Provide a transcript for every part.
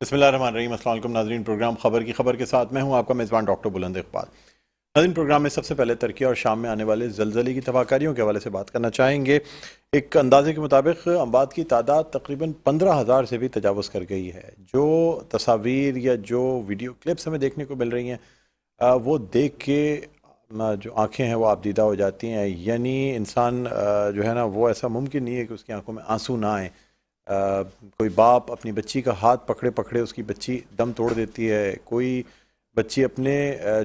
बिस्मिल्लाहिर्रहमानिर्रहीम। अस्सलाम वालेकुम नाज़रीन। प्रोग्राम खबर के साथ मैं हूं आपका मेज़बान डॉक्टर बुलंद इकबाल। नाज़रीन, प्रोग्राम में सबसे पहले तुर्की और शाम में आने वाले ज़लज़ले की तबाहकारियों के हवाले से बात करना चाहेंगे। एक अंदाजे के मुताबिक अमवात की तादाद तकरीबन 15,000 से भी तजावुज़ कर गई है। जो तस्वीर या जो वीडियो क्लिप्स हमें देखने को मिल रही हैं, वो देख के जो आँखें हैं वो आबदीदा हो जाती हैं। यानी इंसान जो है ना, वो ऐसा मुमकिन नहीं है कि उसकी आंखों में आंसू ना आए। कोई बाप अपनी बच्ची का हाथ पकड़े पकड़े उसकी बच्ची दम तोड़ देती है। कोई बच्ची अपने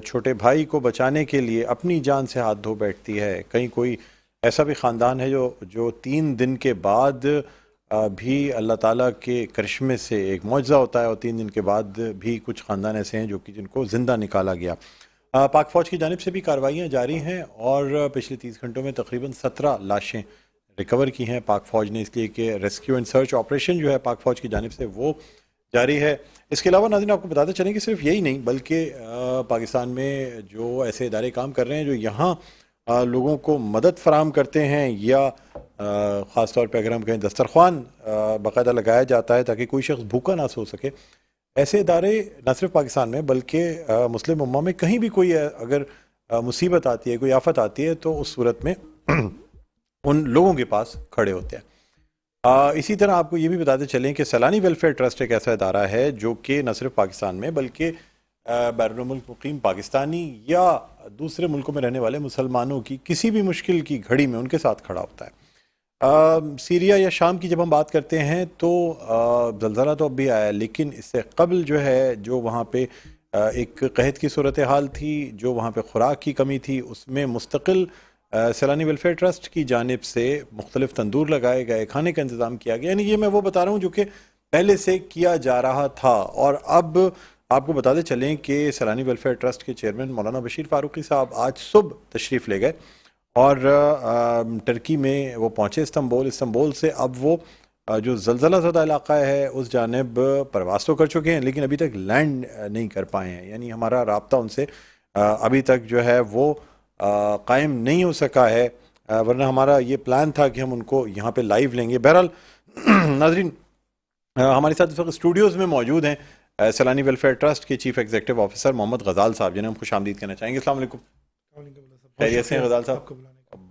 छोटे भाई को बचाने के लिए अपनी जान से हाथ धो बैठती है। कहीं कोई ऐसा भी ख़ानदान है जो जो 3 दिन के बाद भी अल्लाह ताला के करिश्मे से एक मौजज़ा होता है, और 3 दिन के बाद भी कुछ ख़ानदान ऐसे हैं जो कि जिनको ज़िंदा निकाला गया। पाक फ़ौज की जानिब से भी कार्रवाइयाँ जारी हैं और पिछले 30 घंटों में तकरीबन 17 लाशें रिकवर की हैं पाक फ़ौज ने, इसलिए कि रेस्क्यू एंड सर्च ऑपरेशन जो है पाक फ़ौज की जानिब से वो जारी है। इसके अलावा नाज़रीन, आपको बताते चलें कि सिर्फ यही नहीं बल्कि पाकिस्तान में जो ऐसे इदारे काम कर रहे हैं जो यहाँ लोगों को मदद फराहम करते हैं, या ख़ास तौर पर अगर हम कहें दस्तरखान बाकायदा लगाया जाता है ताकि कोई शख्स भूखा ना सो सके। ऐसे इदारे न सिर्फ पाकिस्तान में बल्कि मुस्लिम उम्मा में कहीं भी कोई अगर मुसीबत आती है, कोई आफत आती है, तो उस सूरत में उन लोगों के पास खड़े होते हैं। इसी तरह आपको ये भी बताते चलें कि सैलानी वेलफेयर ट्रस्ट एक ऐसा इदारा है जो कि न सिर्फ पाकिस्तान में बल्कि बैरून मुल्क मुकीम पाकिस्तानी या दूसरे मुल्कों में रहने वाले मुसलमानों की किसी भी मुश्किल की घड़ी में उनके साथ खड़ा होता है। सीरिया या शाम की जब हम बात करते हैं तो ज़लज़ला तो अब भी आया, लेकिन इससे कबल जो है, जो वहाँ पे एक कहत की सूरत हाल थी, जो वहाँ पे खुराक की कमी थी, उसमें मुस्तकिल सैलानी वेलफेयर ट्रस्ट की जानिब से मुख्तलिफ तंदूर लगाए गए, खाने का इंतज़ाम किया गया। यानी ये मैं वो बता रहा हूँ जो कि पहले से किया जा रहा था। और अब आपको बताते चलें कि सैलानी वेलफेयर ट्रस्ट के चेयरमैन मौलाना बशीर फ़ारूकी साहब आज सुबह तशरीफ़ ले गए और टर्की में वो पहुँचे, इस्तंबुल से अब वो जो ज़लज़ला ज़दा इलाका है उस जानिब परवास तो कर चुके हैं, लेकिन अभी तक लैंड नहीं कर पाए हैं। यानी हमारा राब्ता उनसे अभी तक जो है वो कायम नहीं हो सका है, वरना हमारा ये प्लान था कि हम उनको यहाँ पे लाइव लेंगे। बहरहाल नाजरीन, हमारे साथ इस वक्त स्टूडियोज़ में मौजूद हैं सैलानी वेलफेयर ट्रस्ट के चीफ एग्जीक्यूटिव ऑफिसर मोहम्मद गजाल साहब, जिन्हें हम खुशामदीद कहना चाहेंगे। अस्सलाम वालेकुम। खैरियत से हैं गजाल साहब?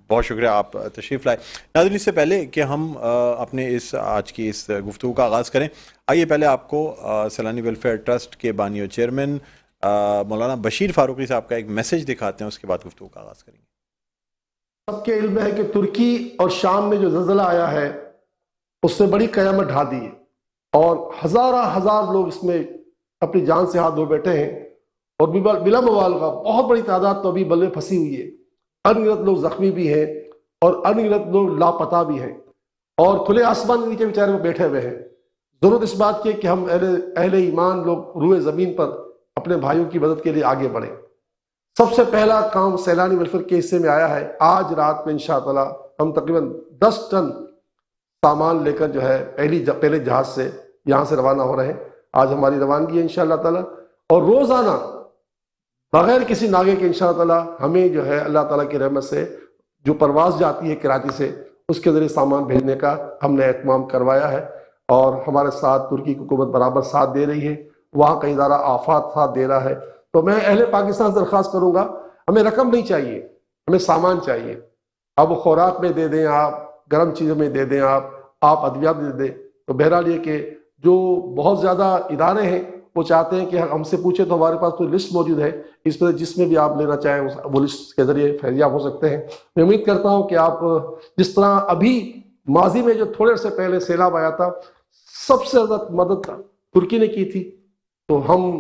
बहुत शुक्रिया, आप तशरीफ़ लाए। नाज़रीन, इससे पहले कि हम अपने इस आज की इस गुफ्तगू का आगाज़ करें, आइए पहले आपको सैलानी वेलफेयर ट्रस्ट के बानी और चेयरमैन मौलाना बशीर फ़ारूकी साहब का एक मैसेज दिखाते हैं, उसके बाद गुफ्तगू का आगाज़ करेंगे। सबके इल्म है कि तुर्की और शाम में जो ज़लज़ला आया है उससे बड़ी क़यामत ढा दी है और हजार लोग इसमें अपनी जान से हाथ धो बैठे हैं और बिला मुबालगा बहुत बड़ी तादाद तो अभी बल में फंसी हुई है। अनगिनत लोग जख्मी भी हैं और अनगिनत लोग लापता भी हैं और खुले आसमान के नीचे बेचारे वो बैठे हुए हैं। जरूरत इस बात की कि हम अहले ईमान लोग रूए ज़मीन पर अपने भाइयों की मदद के लिए आगे बढ़े। सबसे पहला काम सैलानी वेलफेयर के हिस्से में आया है। आज रात में इंशाअल्लाह हम तकरीबन 10 टन सामान लेकर जो है पहले जहाज से यहाँ से रवाना हो रहे हैं। आज हमारी रवानगी है इंशाअल्लाह ताला, और रोजाना बगैर किसी नागे के इंशाअल्लाह ताला हमें जो है अल्लाह ताला की रहमत से जो परवाज जाती है कराची से, उसके जरिए सामान भेजने का हमने एहतमाम करवाया है और हमारे साथ तुर्की की हुकूमत बराबर साथ दे रही है, वहाँ का इदारा आफात साथ दे रहा है। तो मैं अहले पाकिस्तान से दरख्वास्त करूंगा, हमें रकम नहीं चाहिए, हमें सामान चाहिए। अब वो खुराक में दे दें, आप गर्म चीज़ों में दे दें, आप अद्वियात दे दें। तो बहरहाल ये कि जो बहुत ज़्यादा इदारे हैं वो चाहते हैं कि हमसे पूछे तो हमारे पास कोई लिस्ट मौजूद है, इस पर जिसमें भी आप लेना चाहें वो लिस्ट के जरिए फैजियाब हो सकते हैं। मैं उम्मीद करता हूँ कि आप जिस तरह अभी माजी में जो थोड़े से पहले सैलाब आया था, सबसे ज़्यादा मदद तुर्की ने की थी, तो हम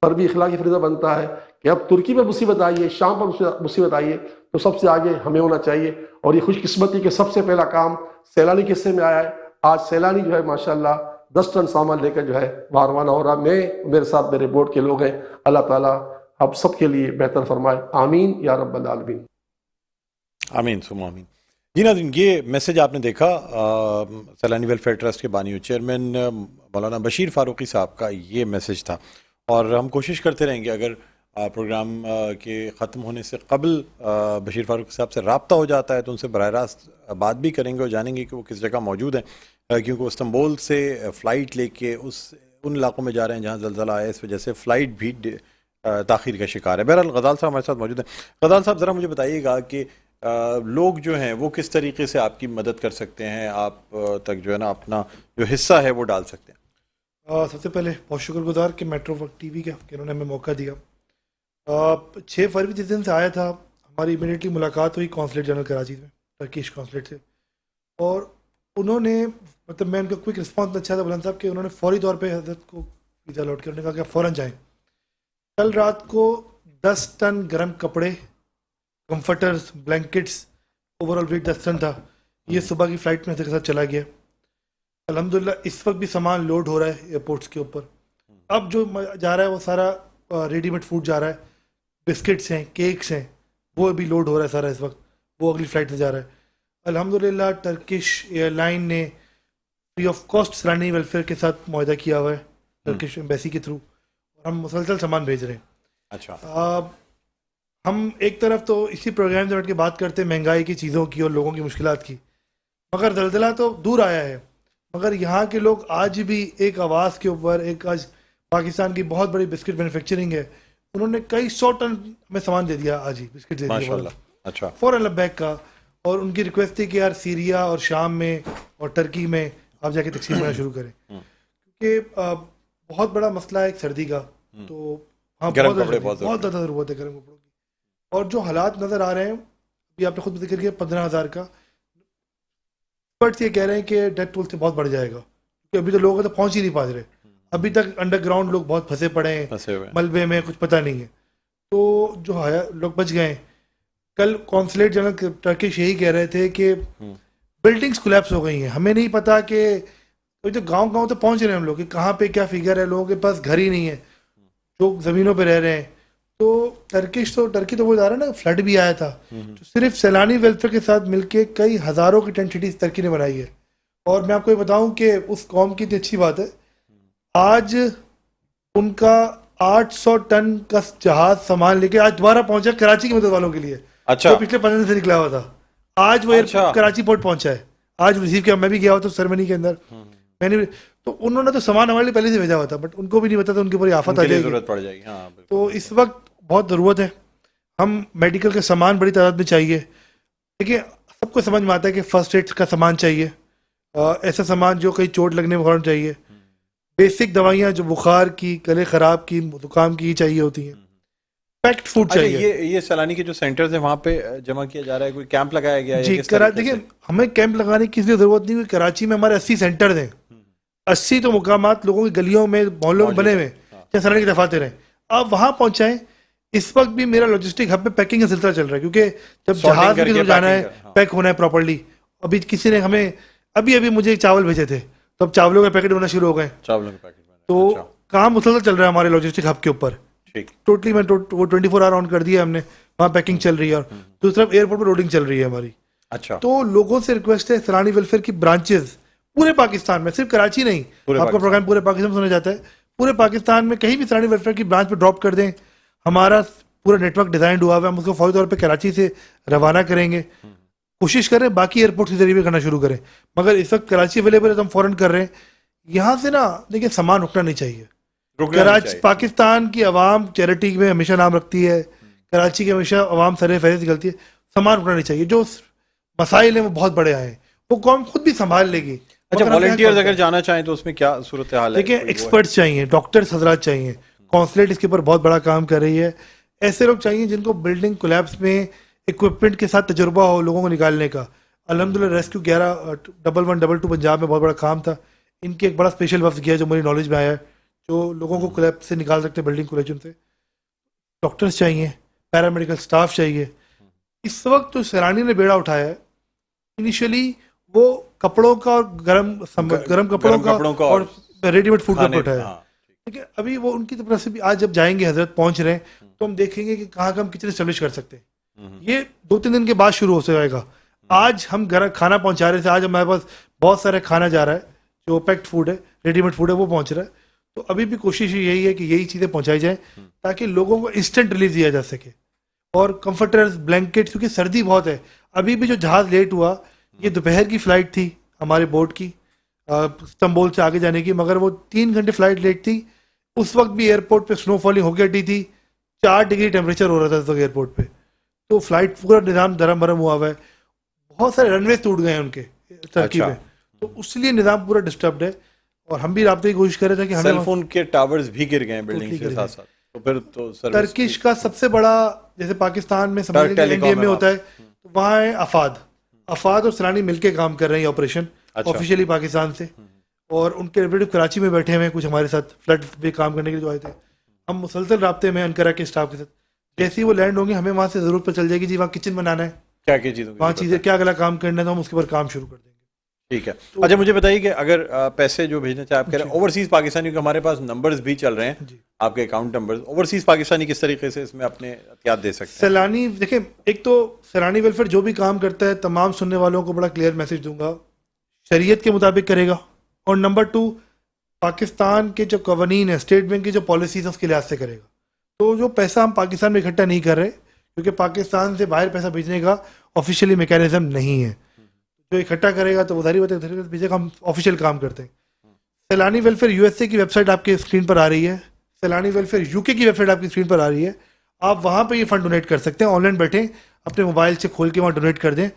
पर भी इखलाकी फरीज़ा बनता है कि अब तुर्की में मुसीबत आई है, शाम पर मुसीबत आई है, तो सबसे आगे हमें होना चाहिए। और ये खुशकिस्मती के सबसे पहला काम सैलानी के हिस्से में आया है। आज सैलानी जो है माशाल्लाह 10 टन सामान लेकर जो है वहाँ रवाना हो रहा। मैं, मेरे साथ मेरे बोर्ड के लोग हैं। अल्लाह ताला आप सबके लिए बेहतर फरमाए, आमीन या रब्बल आलमीन। आमीन सुम्मा आमीन। जी नाज़रीन, ये मैसेज आपने देखा सैलानी वेलफेयर ट्रस्ट के बानी चेयरमैन मौलाना बशीर फ़ारूकी साहब का ये मैसेज था, और हम कोशिश करते रहेंगे अगर प्रोग्राम के ख़त्म होने से कबल बशीर फ़ारूकी साहब से रब्ता हो जाता है तो उनसे बराह रास्त बात भी करेंगे और जानेंगे कि वो किस जगह मौजूद हैं, क्योंकि वो इस्तंबुल से फ़्लाइट लेके उन इलाकों में जा रहे हैं जहाँ ज़लज़ला आया, इस वजह से फ़्लाइट भी ताख़ीर का शिकार है। बहरहाल गज़ाल साहब हमारे साथ मौजूद हैं। गज़ाल साहब, ज़रा मुझे बताइएगा कि लोग जो हैं वो किस तरीके से आपकी मदद कर सकते हैं, आप तक जो है ना अपना जो हिस्सा है वो डाल सकते हैं? सबसे पहले बहुत शुक्रगुजार कि मेट्रो वक्त टीवी का कि उन्होंने हमें मौका दिया। 6 फरवरी जिस दिन से आया था, हमारी इमीडिएटली मुलाकात हुई कौंसलेट जनरल कराची में, टर्किश कौंसलेट से, और उन्होंने मतलब मैं उनका क्विक रिस्पॉन्स अच्छा था बुलंद साहब कि उन्होंने फौरी तौर पे हजरत को वीज़ा लौट के उन्होंने कहा कि फ़ौरन जाएँ। कल रात को 10 टन गर्म कपड़े, comforters, blankets, overall weight 10 ton था। ये सुबह की फ़्लाइट में के साथ चला गया। अल्हम्दुलिल्लाह इस वक्त भी सामान लोड हो रहा है एयरपोर्ट्स के ऊपर। अब जो जा रहा है वो सारा रेडीमेड फूड जा रहा है, बिस्किट्स हैं, केक्स हैं, वो भी लोड हो रहा है सारा इस वक्त, वो अगली फ़्लाइट से जा रहा है। अल्हम्दुलिल्लाह टर्किश एयरलाइन ने फ्री ऑफ कॉस्ट सैलानी वेलफेयर के साथ मुआहदा किया हुआ है टर्किश एम्बेसी के थ्रू, और हम मुसलसल सामान भेज रहे हैं। अच्छा, हम एक तरफ तो इसी प्रोग्राम में बैठ के बात करते हैं महंगाई की चीज़ों की और लोगों की मुश्किलात की, मगर ज़लज़ला तो दूर आया है, मगर यहाँ के लोग आज भी एक आवाज़ के ऊपर, एक आज पाकिस्तान की बहुत बड़ी बिस्किट मैन्युफैक्चरिंग है, उन्होंने कई 100 टन में सामान दे दिया, आज ही बिस्किट दे दिया माशाल्लाह। अच्छा, फ़ौरन लबैक का। और उनकी रिक्वेस्ट थी कि यार सीरिया और शाम में और टर्की में आप जाके तकसीम करना शुरू करें, क्योंकि बहुत बड़ा मसला है एक सर्दी का, तो हाँ बहुत ज़्यादा ज़रूरत है गर्म कपड़ों की। और जो हालात नज़र आ रहे हैं, ये आपने खुद जिक्र किया 15,000 का, एक्सपर्ट्स ये कह रहे हैं कि डेथ टोल से बहुत बढ़ जाएगा, क्योंकि अभी तो लोग तो पहुंच ही नहीं पा रहे, अभी तक अंडरग्राउंड लोग बहुत फंसे पड़े हैं, मलबे में कुछ पता नहीं है, तो जो है लोग बच गए हैं। कल कौंसलेट जनरल टर्किश यही कह रहे थे कि बिल्डिंग्स कोलैप्स हो गई हैं, हमें नहीं पता कि तो गांव-गांव तो पहुंच रहे हैं हम लोग कि कहाँ पे क्या फिगर है, लोगों के पास घर ही नहीं है, लोग ज़मीनों पे रह रहे हैं। तो टर्की तो वो जा रहा है ना, फ्लड भी आया था, तो सिर्फ सैलानी वेलफेयर के साथ मिलके कई हज़ारों की टेंट सिटीज टर्की ने बनाई है। और मैं आपको ये बताऊं कि उस कौम की इतनी अच्छी बात है, आज उनका 800 टन का जहाज सामान लेके आज दोबारा पहुंचा कराची की मदद वालों के लिए। अच्छा, तो पिछले 15 दिन से निकला हुआ था, आज वो कराची पोर्ट पहुंचा है, आज रिसीव किया। मैं भी गया हुआ था सेरेमनी के अंदर, मैंने तो उन्होंने तो सामान हमारे लिए पहले से भेजा हुआ था, बट उनको भी नहीं पता था उनके ऊपर आफत आ जाएगी, जरूरत पड़ जाएगी। हाँ, तो इस वक्त बहुत ज़रूरत है, हम मेडिकल का सामान बड़ी तादाद में चाहिए। देखिए सबको समझ में आता है कि फर्स्ट एड का सामान चाहिए, ऐसा सामान जो कहीं चोट लगने में फ़ौरन चाहिए, बेसिक दवाइयाँ जो बुखार की, गले ख़राब की, जुकाम की चाहिए होती हैं, पैक्ड फूड चाहिए। ये सैलानी के जो सेंटर्स हैं वहाँ पे जमा किया जा रहा है, कोई कैंप लगाया गया है? जी, देखिए हमें कैंप लगाने की इसलिए ज़रूरत नहीं, कराची में हमारे 80 सेंटर हैं, 80 तो मुकामात लोगों की गलियों में, मोहल्लों में बने हुए जहाँ सैलानी की दफातर हैं, आप वहाँ पहुँचाएँ। इस वक्त भी मेरा लॉजिस्टिक हब पे पैकिंग का सिलसिला चल रहा है, क्योंकि जब जहाज में जाना है, पैक होना है प्रॉपर्ली। अभी किसी ने हमें अभी मुझे चावल भेजे थे, तो अब चावलों के पैकेट होना शुरू हो गए, चावलों के पैकेट, तो काम मुसलसल चल रहा है हमारे लॉजिस्टिक हब के ऊपर। टोटली मैं वो 24 आवर ऑन कर दिया हमने, वहाँ पैकिंग चल रही है, और दूसरी तरफ एयरपोर्ट पर लोडिंग चल रही है हमारी। अच्छा, तो लोगों से रिक्वेस्ट है, सैलानी वेलफेयर की ब्रांचेस पूरे पाकिस्तान में, सिर्फ कराची नहीं, आपका प्रोग्राम पूरे पाकिस्तान में सुना जाता है, पूरे पाकिस्तान में कहीं भी सैलानी वेलफेयर की ब्रांच पे ड्रॉप कर दें। हमारा पूरा नेटवर्क डिजाइन हुआ हुआ है, हम उसको फौरी तौर पे कराची से रवाना करेंगे, कोशिश करें बाकी एयरपोर्ट के जरिए भी करना शुरू करें, मगर इस वक्त कराची अवेलेबल है तो हम फौरन कर रहे हैं। यहाँ से ना देखिए सामान रुकना नहीं चाहिए, कराची पाकिस्तान की आवाम चैरिटी में हमेशा नाम रखती है, कराची की हमेशा आवाम सरे फहरिस्त निकलती है, सामान रुकना नहीं चाहिए। जो मसाइल हैं वो बहुत बड़े आए हैं, वो कौम खुद भी संभाल लेगी। अच्छा, वॉलंटियर्स अगर जाना चाहें तो उसमें क्या सूरत हाल है? देखिए एक्सपर्ट्स चाहिए, डॉक्टर्स हजरात चाहिए, कौंसलेट इसके ऊपर बहुत बड़ा काम कर रही है, ऐसे लोग चाहिए जिनको बिल्डिंग कोलैप्स में इक्विपमेंट के साथ तजुर्बा हो लोगों को निकालने का। अल्हम्दुलिल्लाह रेस्क्यू 11-112 पंजाब में बहुत बड़ा काम था, इनके एक बड़ा स्पेशल वफ्द गया जो मेरी नॉलेज में आया है, जो लोगों को कोलैप्स से निकाल सकते हैं, बिल्डिंग कोलेजन से। डॉक्टर्स चाहिए, पैरामेडिकल स्टाफ चाहिए। इस वक्त तो सैलानी ने बेड़ा उठाया है, इनिशियली वो कपड़ों का और गर्म कपड़ों का और रेडीमेड फूड का उठाया, ठीक है। अभी वो उनकी तरफ से भी आज जब जाएंगे, हजरत पहुंच रहे हैं, तो हम देखेंगे कि कहाँ हम किचन एस्टेब्लिश कर सकते हैं। ये 2-3 दिन के बाद शुरू हो जाएगा। आज हम घर खाना पहुंचा रहे थे, आज हमारे पास बहुत सारा खाना जा रहा है, जो पैक्ड फूड है, रेडीमेड फूड है, वो पहुंच रहा है। तो अभी भी कोशिश यही है कि यही चीज़ें पहुंचाई जाए ताकि लोगों को इंस्टेंट रिलीफ दिया जा सके। और कंफर्टर्स, ब्लैंकेट्स, क्योंकि सर्दी बहुत है। अभी भी जो जहाज़ लेट हुआ, ये दोपहर की फ़्लाइट थी हमारे बोर्ड की, इस्तांबुल से आगे जाने की, मगर वो 3 घंटे फ्लाइट लेट थी। उस वक्त भी एयरपोर्ट पे स्नोफॉलिंग हो गई थी, 4 डिग्री टेम्परेचर हो रहा था उस वक्त एयरपोर्ट पे। तो फ्लाइट पूरा निज़ाम धर्म भरम हुआ हुआ है, बहुत सारे रनवे टूट गए हैं उनके टर्की अच्छा। में, तो उसलिए निज़ाम पूरा डिस्टर्ब है। और हम भी राब्ते की कोशिश कर रहे थे कि हमें सेलफोन के टावर्स भी गिर गए हैं बिल्डिंग Totally के गिर साथ गए। साथ, तो फिर तो सर्विस टर्किश का सबसे बड़ा, जैसे पाकिस्तान में समझ लीजिए टेलीकॉम एनडीए में है होता है, तो वहाँ है अफाद और सलानी मिलके काम कर रहे हैं ऑपरेशन अच्छा। ऑफिशियली पाकिस्तान से, और उनके रिप्रेजेंटेटिव कराची में बैठे हुए हैं कुछ हमारे साथ फ्लड पे काम करने के लिए जो आए थे। हम मुसलसल राब्ते में अनकरा के स्टाफ के साथ, जैसे ही वो लैंड होंगे हमें वहाँ से ज़रूरत पता चल जाएगी जी वहाँ किचन बनाना है, क्या क्या चीज़ों की वहाँ जरूरत चीज़ें है? क्या अगला काम करना है, तो हम उसके ऊपर काम शुरू कर देंगे। ठीक है। अच्छा मुझे बताइए कि अगर पैसे जो भेजने चाहे आप कह रहे हैं ओवरसीज पाकिस्तानियों के, हमारे पास नंबर्स भी चल रहे हैं जी। आपके अकाउंट नंबर्स, ओवरसीज पाकिस्तानी किस तरीके से इसमें अपने एहतियात दे सकते हैं? सैलानी देखें, एक तो सैलानी वेलफेयर जो भी काम करता है तमाम सुनने वालों को बड़ा क्लियर मैसेज दूंगा, शरीयत के मुताबिक करेगा। और नंबर 2, पाकिस्तान के जो कवानीन है, स्टेट बैंक की जो पॉलिसीज है उसके लिहाज से करेगा। तो जो पैसा हम पाकिस्तान में इकट्ठा नहीं कर रहे, क्योंकि पाकिस्तान से बाहर पैसा भेजने का ऑफिशियली मैकेनिज्म नहीं है, जो इकट्ठा करेगा तो वो सारी बातें भेजेगा, हम ऑफिशियल काम करते हैं। सैलानी वेलफेयर यूएसए की वेबसाइट आपके स्क्रीन पर आ रही है, सैलानी वेलफेयर यूके की वेबसाइट आपकी स्क्रीन पर आ रही है, आप वहाँ पे ये फंड डोनेट कर सकते हैं। ऑनलाइन बैठे अपने मोबाइल से खोल के वहाँ डोनेट कर दें,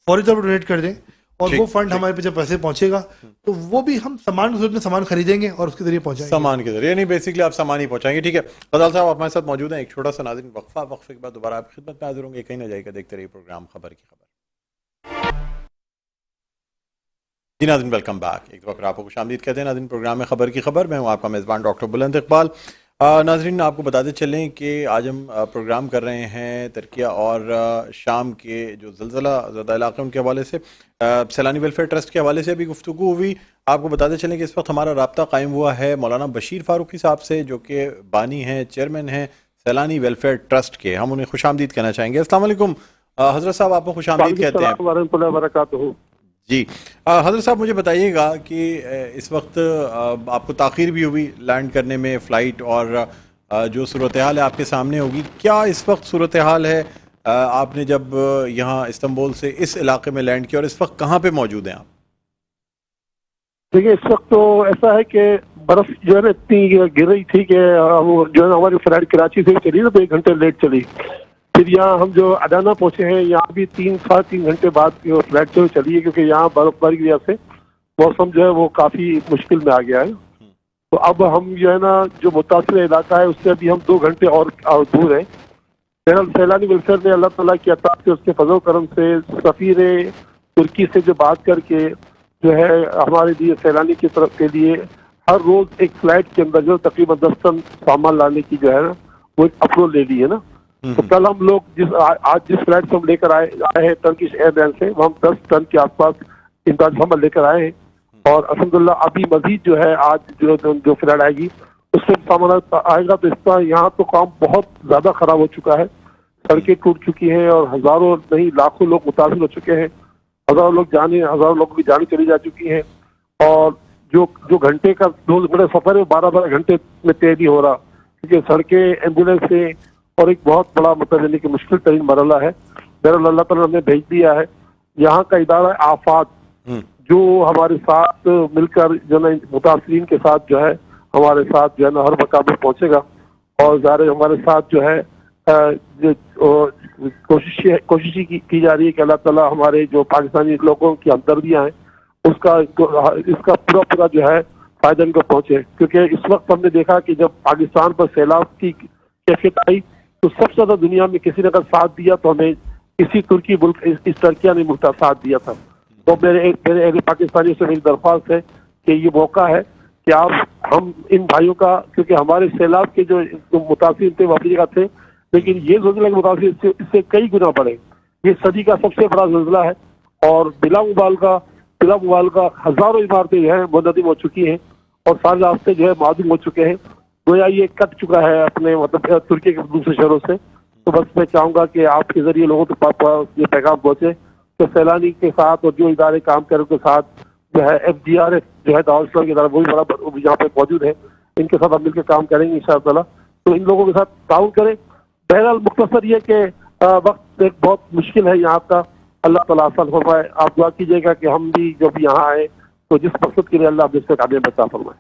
फौरी तौर पर डोनेट कर दें, और ठीक, वो फंड हमारे पे जब पैसे पहुंचेगा तो वो भी हम सामान के सूरत में सामान खरीदेंगे और उसके जरिए पहुंचाएंगे। सामान के जरिए, नहीं बेसिकली आप सामान ही पहुंचाएंगे। ठीक है फजल साहब, आप हमारे साथ मौजूद हैं। एक छोटा सा नाज़रीन वक्फा, वक्फे के बाद दोबारा आपकी खिदमत में हाजिर होंगे। कहीं ना जाएगा, देखते रहिए प्रोग्राम खबर की खबर। जी नाज़रीन, वेलकम बैक। एक बार फिर आपको खुशामदीद कहते हैं नाज़रीन प्रोग्राम में खबर की खबर। मैं हूँ आपका मेज़बान डॉक्टर बुलंद इकबाल। नाज़रीन आपको बताते चलें कि आज हम प्रोग्राम कर रहे हैं तुर्किया और शाम के जो ज़लज़ला ज़दा इलाक़े उनके हवाले से, सैलानी वेलफेयर ट्रस्ट के हवाले से अभी गुफ्तगू हुई। आपको बताते चलें कि इस वक्त हमारा रब्ता कायम हुआ है मौलाना बशीर फ़ारूकी साहब से, जो कि बानी हैं, चेयरमैन हैं सैलानी वेलफेयर ट्रस्ट के। हम उन्हें खुशामदीद कहना चाहेंगे। अस्सलाम वालेकुम हज़रत साहब, आपको खुशामदीद कहते हैं। वरहमतुल्लाहि जी हज़रत साहब, मुझे बताइएगा कि इस वक्त आपको ताख़ीर भी हुई लैंड करने में फ़्लाइट, और जो सूरत हाल है आपके सामने होगी, क्या इस वक्त सूरत हाल है? आपने जब यहाँ इस्तांबुल से इस इलाके में लैंड किया, और इस वक्त कहाँ पे मौजूद हैं आप? देखिए, इस वक्त तो ऐसा है कि बर्फ जो है ना इतनी गिर रही थी कि वो जो है ना हमारी फ्लाइट कराची से चली ना तो 1 घंटे लेट चली। फिर यहाँ हम जो अडाना पहुंचे हैं, यहाँ भी 3-3.5 घंटे बाद फ्लाइट जो चली है, क्योंकि यहाँ बर्फबारी की वजह से मौसम जो है वो काफ़ी मुश्किल में आ गया है। तो अब हम जो है ना जो मुतासिर इलाका है उससे अभी हम 2 घंटे और दूर हैं। बहरहाल सैलानी वेलफेयर ने अल्लाह ताला की अता से, उसके फजल करम से, सफ़ीर तुर्की से जो बात करके जो है हमारे लिए सैलानी की तरफ के लिए हर रोज़ एक फ्लाइट के अंदर जो तकरीबन 10 टन सामान लाने की जो है ना वो एक अप्रूवल ले ली है ना। तो कल हम लोग आज जिस फ्लाइट से हम लेकर आए हैं टर्किश एयरलाइन से, वो हम 10 टन के आसपास इमदाद सामान लेकर आए हैं। और अल्हम्दुलिल्लाह अभी मजीद जो है आज जो फ्लाइट आएगी उससे सामान आएगा। तो इसका यहाँ तो काम बहुत ज़्यादा ख़राब हो चुका है, सड़कें टूट चुकी हैं और हज़ारों नहीं लाखों लोग मुतासिर हो चुके हैं, हज़ारों लोगों की जानें चली जा चुकी हैं। और जो घंटे का 2 बड़े सफ़र है 12-12 घंटे में तय नहीं हो रहा, क्योंकि सड़कें, एम्बुलेंस से, और एक बहुत बड़ा मतलब यानी कि मुश्किल तरीन मरला है। बहरहाल अल्लाह ताला ने भेज दिया है। यहाँ का इदारा आफात जो हमारे साथ मिलकर जो है मुतासरीन के साथ जो है हमारे साथ जो है ना हर मकाम पर पहुंचेगा, और ज़ाहिर हमारे साथ जो है कोशिश की जा रही है कि अल्लाह ताला हमारे जो पाकिस्तानी लोगों की हमदर्दियाँ हैं इसका पूरा जो है फायदा इनको पहुंचे। क्योंकि इस वक्त हमने देखा कि जब पाकिस्तान पर सैलाब की कैफियत आई तो सबसे ज़्यादा दुनिया में किसी ने अगर साथ दिया तो हमें इसी तुर्की मुल्क इस टर्किया ने मुल्क साथ दिया था। तो मेरे पाकिस्तानियों से मेरी दरख्वास्त है कि ये मौका है कि हम इन भाइयों का, क्योंकि हमारे सैलाब के जो मुतासिर थे वो अपनी जगह थे, लेकिन ये ज़लज़ला के मुतासिर इससे कई गुना बढ़े। ये सदी का सबसे बड़ा ज़लज़ला है और बिला मुबालगा हज़ारों इमारतें जो है मुनहदम हो चुकी हैं और सारे रास्ते जो है मादूम हो चुके हैं। गोया ये कट चुका है अपने मतलब तुर्की के दूसरे शहरों से। तो बस मैं चाहूँगा कि आपके जरिए लोगों के पास ये पैगाम पहुँचे तो सैलानी के साथ और जो इदारे काम कर उनके साथ जो है FDRF जो है दारुल इस्लाम की इदारा वो भी बड़ा यहाँ पे मौजूद है, इनके साथ हम मिलकर काम करेंगे इंशाअल्लाह। तो इन लोगों के साथ ताउन करें। बहरहाल मुख्तसर ये कि वक्त एक बहुत मुश्किल है यहाँ का, अल्लाह ताला आसान फरमाए। आप दुआ कीजिएगा कि हम भी जब यहाँ आए तो जिस मकसद के लिए अल्लाह जिस तक आगे बता फरमाए।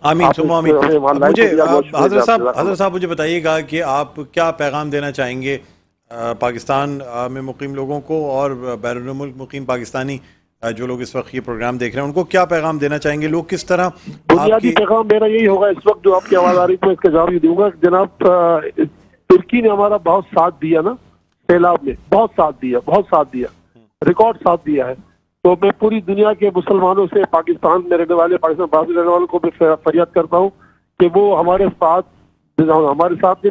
आमीन आप सुम्मा इस- आमीन। हमें वहाँ अब लाइव मुझे को दिया, बहुत शुक्रिया हजरत साहब मुझे बताइएगा कि आप क्या पैगाम देना चाहेंगे पाकिस्तान में मुकीम लोगों को और बैरून मुल्क मुकीम पाकिस्तानी जो लोग इस वक्त ये प्रोग्राम देख रहे हैं उनको क्या पैगाम देना चाहेंगे? लोग किस तरह बुनियादी आपकी पैगाम मेरा यही होगा इस वक्त जो आपकी आवाज आ रही थी, मैं इसका जवाब ये दूंगा कि जनाब तुर्की ने हमारा बहुत साथ दिया ना, सैलाब में बहुत साथ दिया, रिकॉर्ड साथ दिया है। तो मैं पूरी दुनिया के मुसलमानों से, पाकिस्तान में रहने वाले, पाकिस्तान बाहर रहने वालों को भी फरियाद करता हूँ कि वो हमारे साथ नहीं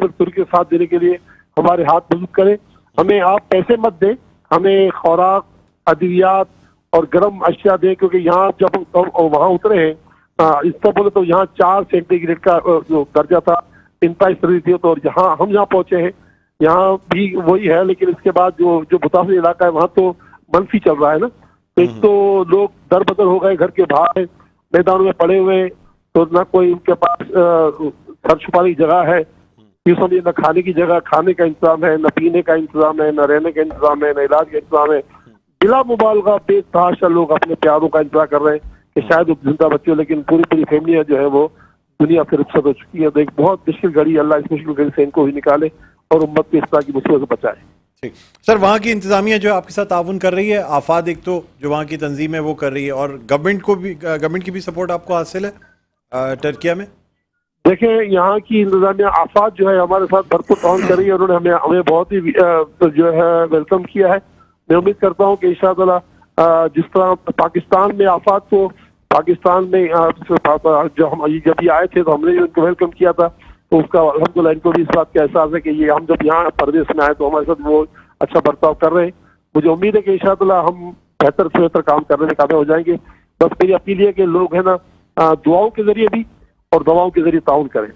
बल्कि तुर्की के साथ देने के लिए हमारे हाथ मजबूत करें। हमें आप पैसे मत दें, हमें खुराक, अद्वियात और गर्म अशिया दें, क्योंकि यहाँ जब हम वहाँ उतरे हैं इस तरह बोले तो यहाँ 4 सेंटीग्रेड का जो दर्जा था, 45 डिग्री थी, तो यहाँ हम जहाँ पहुंचे हैं यहाँ भी वही है, लेकिन इसके बाद जो मुतासिर इलाका है वहाँ तो मनफी चल रहा है ना। एक तो लोग दर बदर हो गए, घर के बाहर मैदानों में पड़े हुए, तो ना कोई उनके पास सर छुपाने की जगह है, ये समझिए न खाने की जगह, खाने का इंतजाम है, न पीने का इंतजाम है, न रहने का इंतजाम है, न इलाज का इंतजाम है। बिला मुबालगा बेतहाशा लोग अपने प्यारों का इंतजार कर रहे हैं कि शायद वो जिंदा बच्चे हो, लेकिन पूरी फैमिलियां जो है वो दुनिया से रुखसत हो चुकी है। तो एक बहुत मुश्किल घड़ी, अल्लाह इस मुश्किल घड़ी से इनको ही निकाले और उम्मत को इस तरह की मुसीबत से बचाए। ठीक सर, वहाँ की इंतजामिया जो है आपके साथ ताउन कर रही है, आफाद एक तो जो वहाँ की तंजीम है वो कर रही है, और गवर्नमेंट की भी सपोर्ट आपको हासिल है टर्किया में? देखिए यहाँ की इंतजामिया आफात जो है हमारे साथ भरपूर ताउन कर रही है, उन्होंने हमें बहुत ही जो है वेलकम किया है। मैं उम्मीद करता हूँ कि इंशाअल्लाह जिस तरह पाकिस्तान में आफात को, पाकिस्तान में जो हम जब ये आए थे तो हमने भी उनको वेलकम किया था, तो उसका अल्हम्दुलिल्लाह इनको भी इस बात का एहसास है कि ये हम जब यहाँ परदेश में आए तो हमारे साथ वो अच्छा बर्ताव कर रहे हैं। मुझे उम्मीद है कि इंशाअल्लाह हम बेहतर से बेहतर काम करने में कामयाब हो जाएंगे। बस मेरी अपील है कि लोग है ना दुआओं के जरिए भी और दवाओं के जरिए ताउन करें।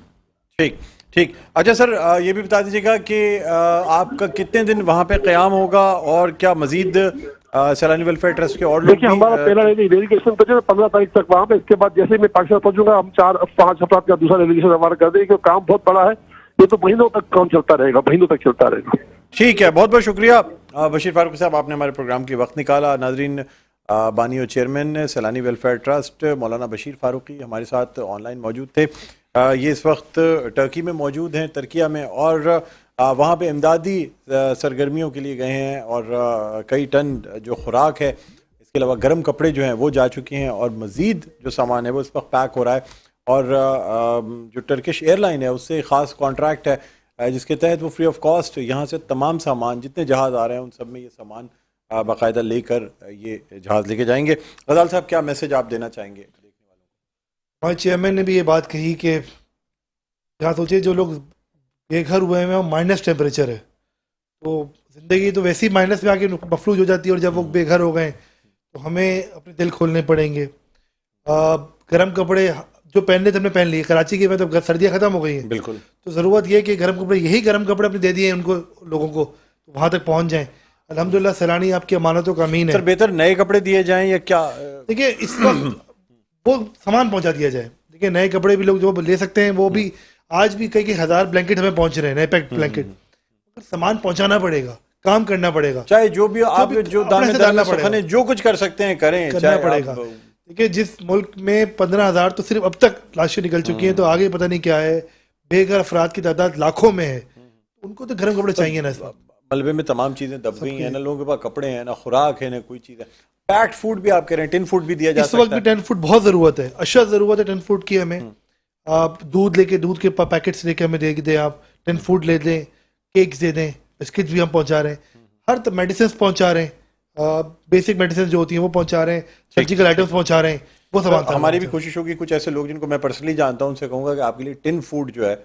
ठीक ठीक। अच्छा सर, ये भी बता दीजिएगा कि आपका कितने दिन वहाँ पे क़याम होगा, और क्या मजीद सैलानी वेलफेयर ट्रस्ट के और लोग देखिए हमारा पहला डेलीगेशन पहुंचे 15 तारीख तक वहाँ पे, इसके बाद जैसे ही मैं पाकिस्तान पहुंचूंगा हम 4-5 अफराद का दूसरा डेलीगेशन हमारा कर देंगे, क्योंकि काम बहुत बड़ा है, ये तो महीनों तक काम चलता रहेगा, महीनों तक चलता रहेगा। ठीक है, बहुत बहुत शुक्रिया बशीर फारूक साहब, आपने हमारे प्रोग्राम की वक्त निकाला। नाजरीन, बानी और चेयरमैन सैलानी वेलफेयर ट्रस्ट मौलाना बशीर फारूकी हमारे साथ ऑनलाइन मौजूद थे। ये इस वक्त टर्की में मौजूद हैं, तुर्किया में, और वहाँ पे इमदादी सरगर्मियों के लिए गए हैं, और कई टन जो खुराक है, इसके अलावा गर्म कपड़े जो हैं वो जा चुके हैं, और मज़ीद जो सामान है वो इस वक्त पैक हो रहा है। और जो टर्किश एयरलाइन है उससे ख़ास कॉन्ट्रैक्ट है जिसके तहत वो फ्री ऑफ कॉस्ट यहाँ से तमाम सामान, जितने जहाज़ आ रहे हैं उन सब में ये सामान बाकायदा लेकर ये जहाज़ लेके जाएंगे। गजाल साहब, क्या मैसेज आप देना चाहेंगे देखने वालों को? हमारे चेयरमैन ने भी ये बात कही कि यहाँ सोचिए जो लोग बेघर हुए हैं माइनस टेम्परेचर है, तो ज़िंदगी तो वैसे ही माइनस में आके मफलूज हो जाती है, और जब वो बेघर हो गए तो हमें अपने दिल खोलने पड़ेंगे। गर्म कपड़े जो पहनने थे हमने पहन लिए, कराची की में तो सर्दियाँ ख़त्म हो गई हैं, बिल्कुल। तो ज़रूरत ये है कि गर्म कपड़े, यही गर्म कपड़े अपने दे दिए उनको, लोगों को, तो वहाँ तक पहुँच जाएँ। अल्हम्दुलिल्लाह सैलानी आपकी अमानतों का अमीन है। सर, बेहतर नए कपड़े दिए जाएं या क्या? देखिए इस वक्त वो सामान पहुंचा दिया जाए। देखिए नए कपड़े भी लोग जो ले सकते हैं, वो भी आज भी कई 1000 ब्लैंकेट हमें पहुंच रहे हैं, नए पैक्ड ब्लैंकेट। सामान पहुंचाना पड़ेगा, काम करना पड़ेगा, चाहे जो भी आप जो दाने डालना दाने सुखाने जो कुछ कर सकते हैं करें, करना चाहे पड़ेगा। देखिए जिस मुल्क में 15,000 तो सिर्फ अब तक लाशें निकल चुकी हैं, तो आगे पता नहीं क्या है। बेघर अफराद की तादाद लाखों में है, उनको तो गर्म कपड़े चाहिए ना। इस वक्त मलबे में तमाम चीजें दब गई हैं ना, लोगों के पास कपड़े हैं ना, खुराक है ना, कोई चीज है। पैक्ड फूड भी आप कह रहे हैं, टिन फूड भी दिया जा इस वक्त भी टिन फूड बहुत ज़रूरत है, अशद ज़रूरत है टिन फूड की हमें। आप दूध के पैकेट्स लेके हमें दे दें, आप टिन फूड ले दें, केक्स दे दें, बिस्किट्स भी हम पहुंचा रहे हैं, हर मेडिसिन पहुंचा रहे हैं, बेसिक मेडिसिन जो होती हैं वो पहुंचा रहे हैं, सर्जिकल आइटम्स पहुंचा रहे हैं, वो सब हमारी भी कोशिश होगी। कुछ ऐसे लोग जिनको मैं पर्सनली जानता हूं उनसे कहूंगा कि आपके लिए टिन फूड जो है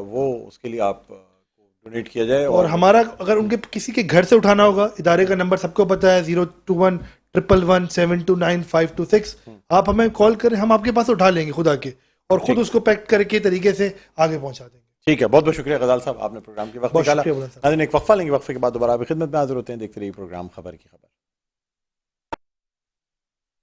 वो उसके लिए आप डोनेट किया जाए। और हमारा अगर उनके किसी के घर से उठाना होगा, इदारे का नंबर सबको पता है, 021-111-729-526। आप हमें कॉल करें, हम आपके पास उठा लेंगे खुद आके, और खुद उसको पैक करके तरीके से आगे पहुंचा देंगे। ठीक है, बहुत बहुत शुक्रिया गजाल साहब, आपने प्रोग्राम के वक्त निकाला। नाज़रीन, एक वक्फा लेंगे, वक्फे के बाद दोबारा आपकी खिदमत में हाजिर होते हैं। देखते रहिए प्रोग्राम खबर की खबर।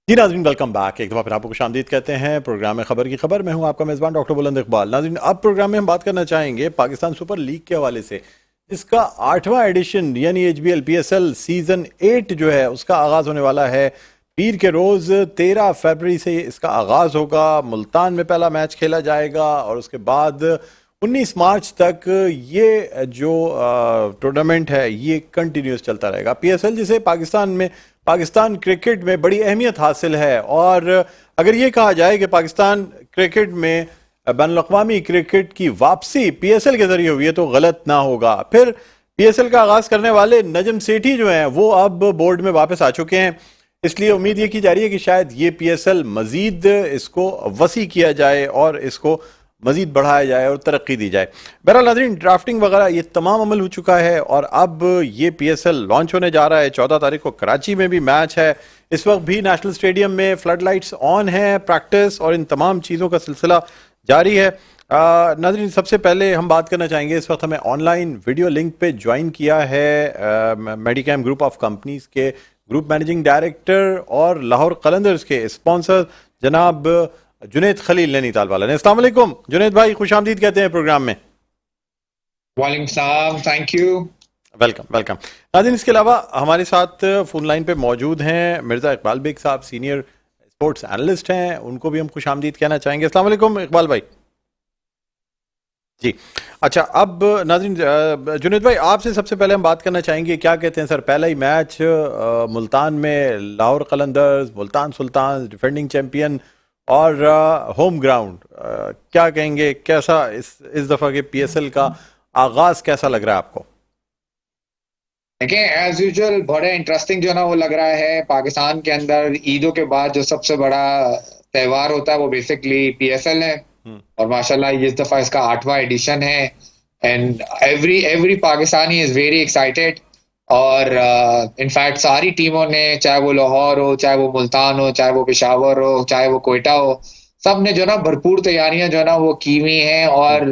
जी नाज़रीन, वेलकम बैक। एक दफ़ा फिर आपको खुशामदीद कहते हैं प्रोग्राम में खबर की खबर। मैं हूं आपका मेज़बान डॉक्टर बुलंद इकबाल। नाज़रीन, अब प्रोग्राम में हम बात करना चाहेंगे पाकिस्तान सुपर लीग के हवाले से। इसका 8वां एडिशन यानी HBL PSL सीज़न 8 जो है उसका आगाज़ होने वाला है पीर के रोज़ 13 फरवरी से इसका आगाज़ होगा। मुल्तान में पहला मैच खेला जाएगा और उसके बाद 19 मार्च तक ये जो टूर्नामेंट है ये कंटिन्यूस चलता रहेगा। PSL जिसे पाकिस्तान क्रिकेट में बड़ी अहमियत हासिल है, और अगर ये कहा जाए कि पाकिस्तान क्रिकेट में बैनुल-अक़वामी क्रिकेट की वापसी PSL के जरिए हुई है तो गलत ना होगा। फिर PSL का आगाज़ करने वाले नजम सेठी जो हैं वो अब बोर्ड में वापस आ चुके हैं, इसलिए उम्मीद ये की जा रही है कि शायद ये PSL मजीद इसको वसी किया जाए और इसको मजीद बढ़ाया जाए और तरक्की दी जाए। बहरहाल नाज़रीन, ड्राफ्टिंग वगैरह ये तमाम अमल हो चुका है और अब ये PSL लॉन्च होने जा रहा है। 14 तारीख को कराची में भी मैच है। इस वक्त भी नेशनल स्टेडियम में फ्लड लाइट्स ऑन है, प्रैक्टिस और इन तमाम चीज़ों का सिलसिला जारी है। नाज़रीन, सबसे पहले हम बात करना चाहेंगे, इस वक्त हमें ऑनलाइन वीडियो लिंक पे ज्वाइन किया है मेडिकैम ग्रुप ऑफ कंपनीज के ग्रुप मैनेजिंग डायरेक्टर और लाहौर कलंदर्स के स्पॉन्सर जनाब जुनैद खलील नैनीताल वाला ने। अस्सलाम वालेकुम जुनैद भाई, खुशामदीद कहते हैं प्रोग्राम में। वालेकुम सलाम, थैंक यू। Welcome welcome. नाज़रीन, इसके अलावा हमारे साथ फोन लाइन पे मौजूद हैं मिर्ज़ा इकबाल बेग साहब, सीनियर स्पोर्ट्स एनालिस्ट हैं, उनको भी हम खुशामदीद कहना चाहेंगे। अस्सलाम वालेकुम इकबाल भाई। जी अच्छा, अब नाज़रीन जुनैद भाई आपसे सबसे पहले हम बात करना चाहेंगे, क्या कहते हैं सर, पहला ही मैच मुल्तान में, लाहौर कलंदर्स, मुल्तान सुल्तान डिफेंडिंग चैंपियन और होम ग्राउंड, क्या कहेंगे, कैसा इस दफ़ा के PSL का आगाज कैसा लग रहा है आपको? देखिए, एज यूजुअल बड़ा इंटरेस्टिंग जो ना वो लग रहा है। पाकिस्तान के अंदर ईदों के बाद जो सबसे बड़ा त्यौहार होता है वो बेसिकली PSL है, और माशाल्लाह इस दफा इसका 8वां एडिशन है and every Pakistani is very excited. और इनफैक्ट सारी टीमों ने, चाहे वो लाहौर हो, चाहे वो मुल्तान हो, चाहे वो पेशावर हो, चाहे वो कोयटा हो, सब ने जो ना भरपूर तैयारियां जो ना वो की हुई हैं। और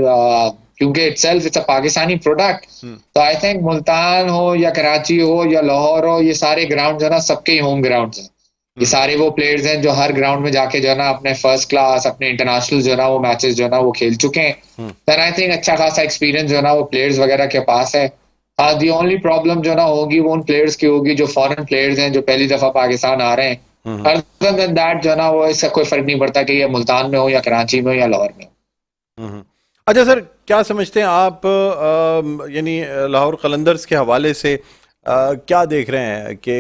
क्योंकि itself it's a Pakistani product, तो आई थिंक मुल्तान हो या कराची हो या लाहौर हो, ये सारे ग्राउंड जो ना सबके ही होम ग्राउंड हैं। ये सारे वो प्लेयर्स हैं जो हर ग्राउंड में जाके जो ना अपने फर्स्ट क्लास, अपने इंटरनेशनल जो ना वो मैचेस जो ना वो खेल चुके हैं। देन आई थिंक अच्छा खासा एक्सपीरियंस जो ना वो प्लेयर्स वगैरह के पास है। दी ओनली प्रॉब्लम जो ना होगी वो उन प्लेयर्स की होगी जो फॉरेन प्लेयर्स हैं, जो पहली दफा पाकिस्तान आ रहे हैं। अदर देन दैट जो ना वो इसका कोई फर्क नहीं पड़ता कि ये मुल्तान में हो या कराची में हो या लाहौर में हो। अच्छा सर, क्या समझते हैं आप, यानी लाहौर कलंदर्स के हवाले से क्या देख रहे हैं कि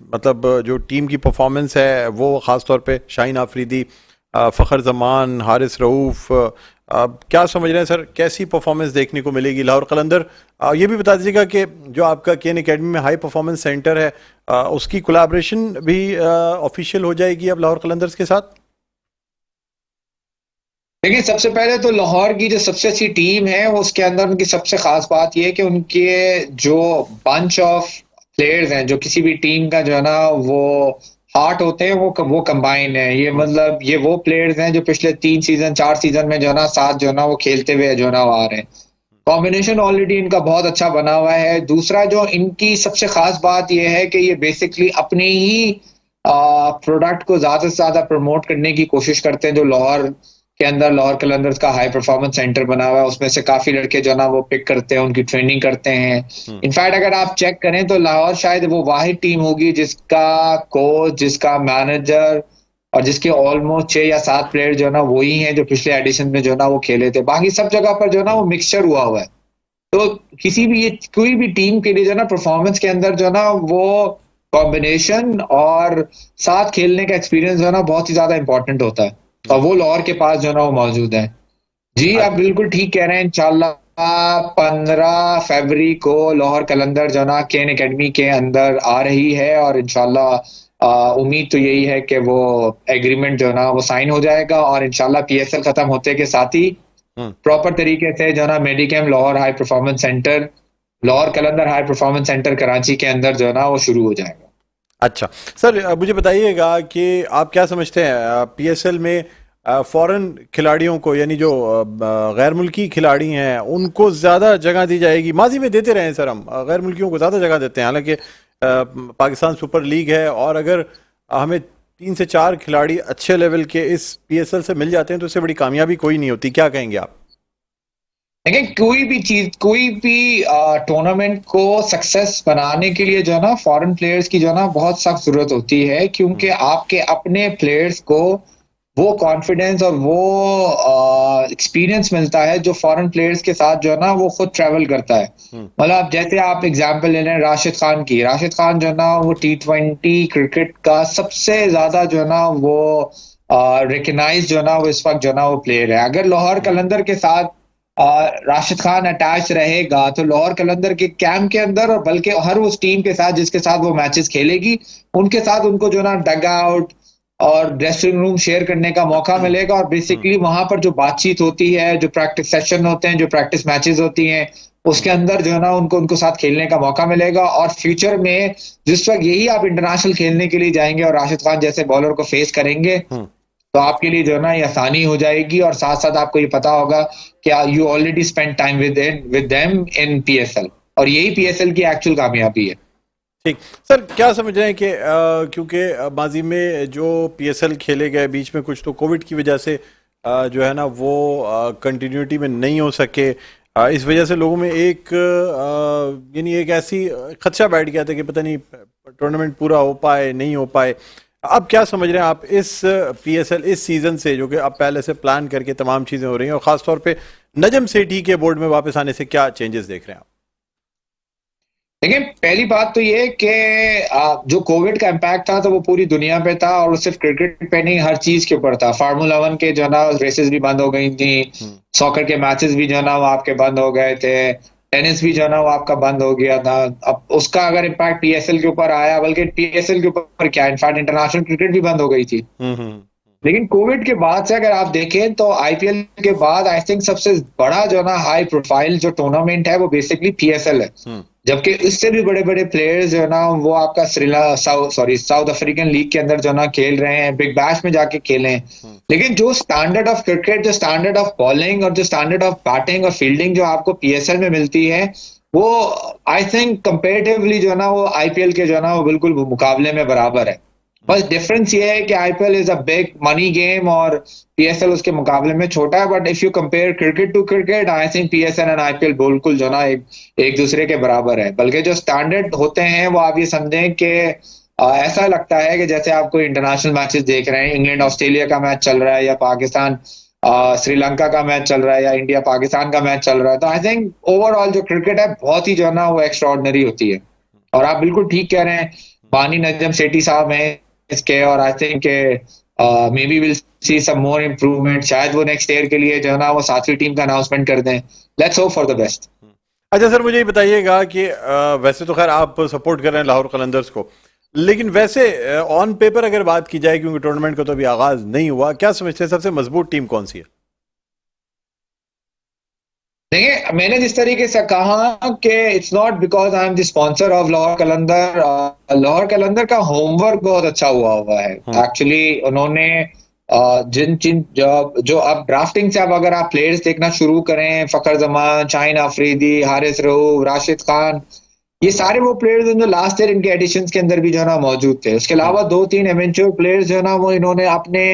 मतलब जो टीम की परफॉर्मेंस है वो ख़ास तौर पे शाहीन आफरीदी, फ़खर जमान, हारिस रऊफ़, क्या समझ रहे हैं सर, कैसी परफॉर्मेंस देखने को मिलेगी लाहौर कलंदर? ये भी बता दीजिएगा कि जो आपका केन एकेडमी में हाई परफॉर्मेंस सेंटर है, उसकी कोलैबोरेशन भी ऑफिशियल हो जाएगी अब लाहौर कलंदर्स के साथ? देखिए, सबसे पहले तो लाहौर की जो सबसे अच्छी टीम है उसके अंदर उनकी सबसे खास बात यह है कि उनके जो बंच ऑफ प्लेयर्स हैं, जो किसी भी टीम का जो है ना वो हार्ट होते हैं, वो कंबाइन है। ये मतलब ये वो प्लेयर्स हैं जो पिछले 3 सीजन 4 सीजन में जो है ना साथ जो है ना वो खेलते हुए जो है ना आ रहे हैं। कॉम्बिनेशन ऑलरेडी इनका बहुत अच्छा बना हुआ है। दूसरा जो इनकी सबसे खास बात यह है कि ये बेसिकली अपने ही प्रोडक्ट को ज्यादा से ज्यादा प्रमोट करने की कोशिश करते हैं। जो लाहौर के अंदर लाहौर कलंदर्स का हाई परफॉर्मेंस सेंटर बना हुआ है, उसमें से काफी लड़के जो ना वो पिक करते हैं, उनकी ट्रेनिंग करते हैं। इनफैक्ट अगर आप चेक करें तो लाहौर शायद वो वाहिद टीम होगी जिसका कोच, जिसका मैनेजर और जिसके ऑलमोस्ट 6 या 7 प्लेयर जो ना वही हैं जो पिछले एडिशन में जो ना वो खेले थे। बाकी सब जगह पर जो ना वो मिक्सचर हुआ है। तो किसी भी कोई भी टीम के लिए जो ना परफॉर्मेंस के अंदर जो ना वो कॉम्बिनेशन और साथ खेलने का एक्सपीरियंस जो ना बहुत ही ज्यादा इंपॉर्टेंट होता है, और वो लाहौर के पास जो ना वो मौजूद है। जी, आप बिल्कुल ठीक कह रहे हैं। इंशाल्लाह 15 फरवरी को लाहौर कलंदर जो ना केन एकेडमी के अंदर आ रही है, और इंशाल्लाह उम्मीद तो यही है कि वो एग्रीमेंट जो ना वो साइन हो जाएगा, और इंशाल्लाह PSL खत्म होते के साथ ही प्रॉपर तरीके से जो ना Medicam Lahore high performance centre, Lahore Qalandar high performance centre Karachi के अंदर जो ना वो शुरू हो जाएगा। अच्छा सर, मुझे बताइएगा कि आप क्या समझते हैं PSL में फॉरेन खिलाड़ियों को, यानी जो गैर मुल्की खिलाड़ी हैं उनको ज़्यादा जगह दी जाएगी? माजी में देते रहे हैं सर, हम गैर मुल्कियों को ज़्यादा जगह देते हैं, हालांकि पाकिस्तान सुपर लीग है, और अगर हमें 3 से 4 खिलाड़ी अच्छे लेवल के इस PSL से मिल जाते हैं तो इससे बड़ी कामयाबी कोई नहीं होती। क्या कहेंगे आप? लेकिन कोई भी टूर्नामेंट को सक्सेस बनाने के लिए जो है ना फॉरेन प्लेयर्स की जो है ना बहुत सख्त जरूरत होती है, क्योंकि आपके अपने प्लेयर्स को वो कॉन्फिडेंस और वो एक्सपीरियंस मिलता है जो फॉरेन प्लेयर्स के साथ जो है ना वो खुद ट्रैवल करता है। मतलब जैसे आप एग्जांपल ले लें राशिद खान की, राशिद खान जो है ना वो T20 क्रिकेट का सबसे ज्यादा जो है ना वो रिकग्नाइज जो है ना वो इस वक्त जो है ना वो प्लेयर है। अगर लाहौर कलंदर के साथ राशिद खान अटैच रहेगा तो लाहौर कलंदर के कैंप के अंदर और बल्कि हर उस टीम के साथ जिसके साथ वो मैचेस खेलेगी उनके साथ उनको जो ना डग आउट और ड्रेसिंग रूम शेयर करने का मौका मिलेगा, और बेसिकली वहां पर जो बातचीत होती है, जो प्रैक्टिस सेशन होते हैं, जो प्रैक्टिस मैचेस होती हैं, उसके अंदर जो है ना उनको साथ खेलने का मौका मिलेगा। और फ्यूचर में जिस वक्त यही आप इंटरनेशनल खेलने के लिए जाएंगे और राशिद खान जैसे बॉलर को फेस करेंगे तो आपके लिए जो है ना ये आसानी हो जाएगी, और साथ साथ आपको ये पता होगा कि you already spend time with them in PSL, और यही PSL की एक्चुअल कामयाबी है। ठीक सर, क्या समझ रहे हैं कि क्योंकि माजी में जो PSL खेले गए बीच में कुछ तो कोविड की वजह से जो है ना वो कंटिन्यूटी में नहीं हो सके, इस वजह से लोगों में एक यानी एक ऐसी खदशा बैठ गया था कि पता नहीं टूर्नामेंट पूरा हो पाए नहीं हो पाए। अब क्या समझ रहे हैं आप इस PSL इस सीजन से, जो कि अब पहले से प्लान करके तमाम चीज़ें हो रही हैं, और ख़ासतौर पे नजम सेठी के बोर्ड में वापस आने से क्या चेंजेस देख रहे हैं आप? देखिए, पहली बात तो ये कि जो कोविड का इम्पैक्ट था तो वो पूरी दुनिया पे था, और सिर्फ क्रिकेट पे नहीं हर चीज के ऊपर था। फार्मूला 1 के जो है ना रेसेस भी बंद हो गई थी, सॉकर के मैचेस भी जो है ना वो आपके बंद हो गए थे, टेनिस भी जो है ना वो आपका बंद हो गया था। अब उसका अगर इम्पैक्ट PSL के ऊपर आया, बल्कि PSL के ऊपर क्या इनफैक्ट इंटरनेशनल क्रिकेट भी बंद हो गई थी। लेकिन कोविड के बाद से अगर आप देखें तो IPL के बाद आई थिंक सबसे बड़ा जो है ना हाई प्रोफाइल जो टूर्नामेंट है वो बेसिकली PSL है। जबकि इससे भी बड़े बड़े प्लेयर्स जो है ना वो आपका साउथ अफ्रीकन लीग के अंदर जो है ना खेल रहे हैं, बिग बैश में जाके खेले हैं। लेकिन जो स्टैंडर्ड ऑफ क्रिकेट, जो स्टैंडर्ड ऑफ बॉलिंग और जो स्टैंडर्ड ऑफ बैटिंग और फील्डिंग जो आपको PSL में मिलती है वो आई थिंक कंपेरेटिवली जो है ना वो IPL के जो है ना वो बिल्कुल मुकाबले में बराबर है। बस डिफरेंस ये है कि IPL is a big money game और PSL उसके मुकाबले में छोटा है। But if you compare cricket to cricket, I think PSL and IPL बिल्कुल जो ना एक दूसरे के बराबर है। बल्कि जो स्टैंडर्ड होते हैं वो आप ये समझें कि ऐसा लगता है कि जैसे आप कोई इंटरनेशनल मैचेस देख रहे हैं, इंग्लैंड ऑस्ट्रेलिया का मैच चल रहा है, या पाकिस्तान श्रीलंका का मैच चल रहा है, या इंडिया पाकिस्तान का मैच चल रहा है। तो आई थिंक ओवरऑल जो क्रिकेट है बहुत ही जो है ना वो एक्स्ट्राऑर्डिनरी होती है। और आप बिल्कुल ठीक कह रहे हैं, बानी नजम सेठी साहब हैं इसके, और I think may be will see some more improvement. शायद वो नेक्स्ट ईयर के लिए जो है ना वो 7वीं टीम का अनाउंसमेंट कर दें। Let's hope for the best. अच्छा सर, मुझे ये बताइएगा कि वैसे तो खैर आप सपोर्ट कर रहे हैं लाहौर कलंदर्स को, लेकिन वैसे ऑन पेपर अगर बात की जाए, क्योंकि टूर्नामेंट का तो अभी आगाज नहीं हुआ, क्या समझते हैं सबसे मजबूत टीम कौन सी है? देखिए, मैंने जिस तरीके से कहा कि it's not because I am the sponsor of Lahore Qalandar. Lahore Qalandar का होमवर्क बहुत अच्छा हुआ है एक्चुअली। उन्होंने जिन जिन जो अब ड्राफ्टिंग से अब अगर आप प्लेयर्स देखना शुरू करें, फखर जमान, शाहीन अफरीदी, हारिस रऊफ, राशिद खान, ये सारे वो प्लेयर्स हैं जो लास्ट ईयर इनके एडिशंस के अंदर भी जो है ना मौजूद थे। उसके अलावा 2-3 एवेंचुअर प्लेयर्स जो है ना वो इन्होंने अपने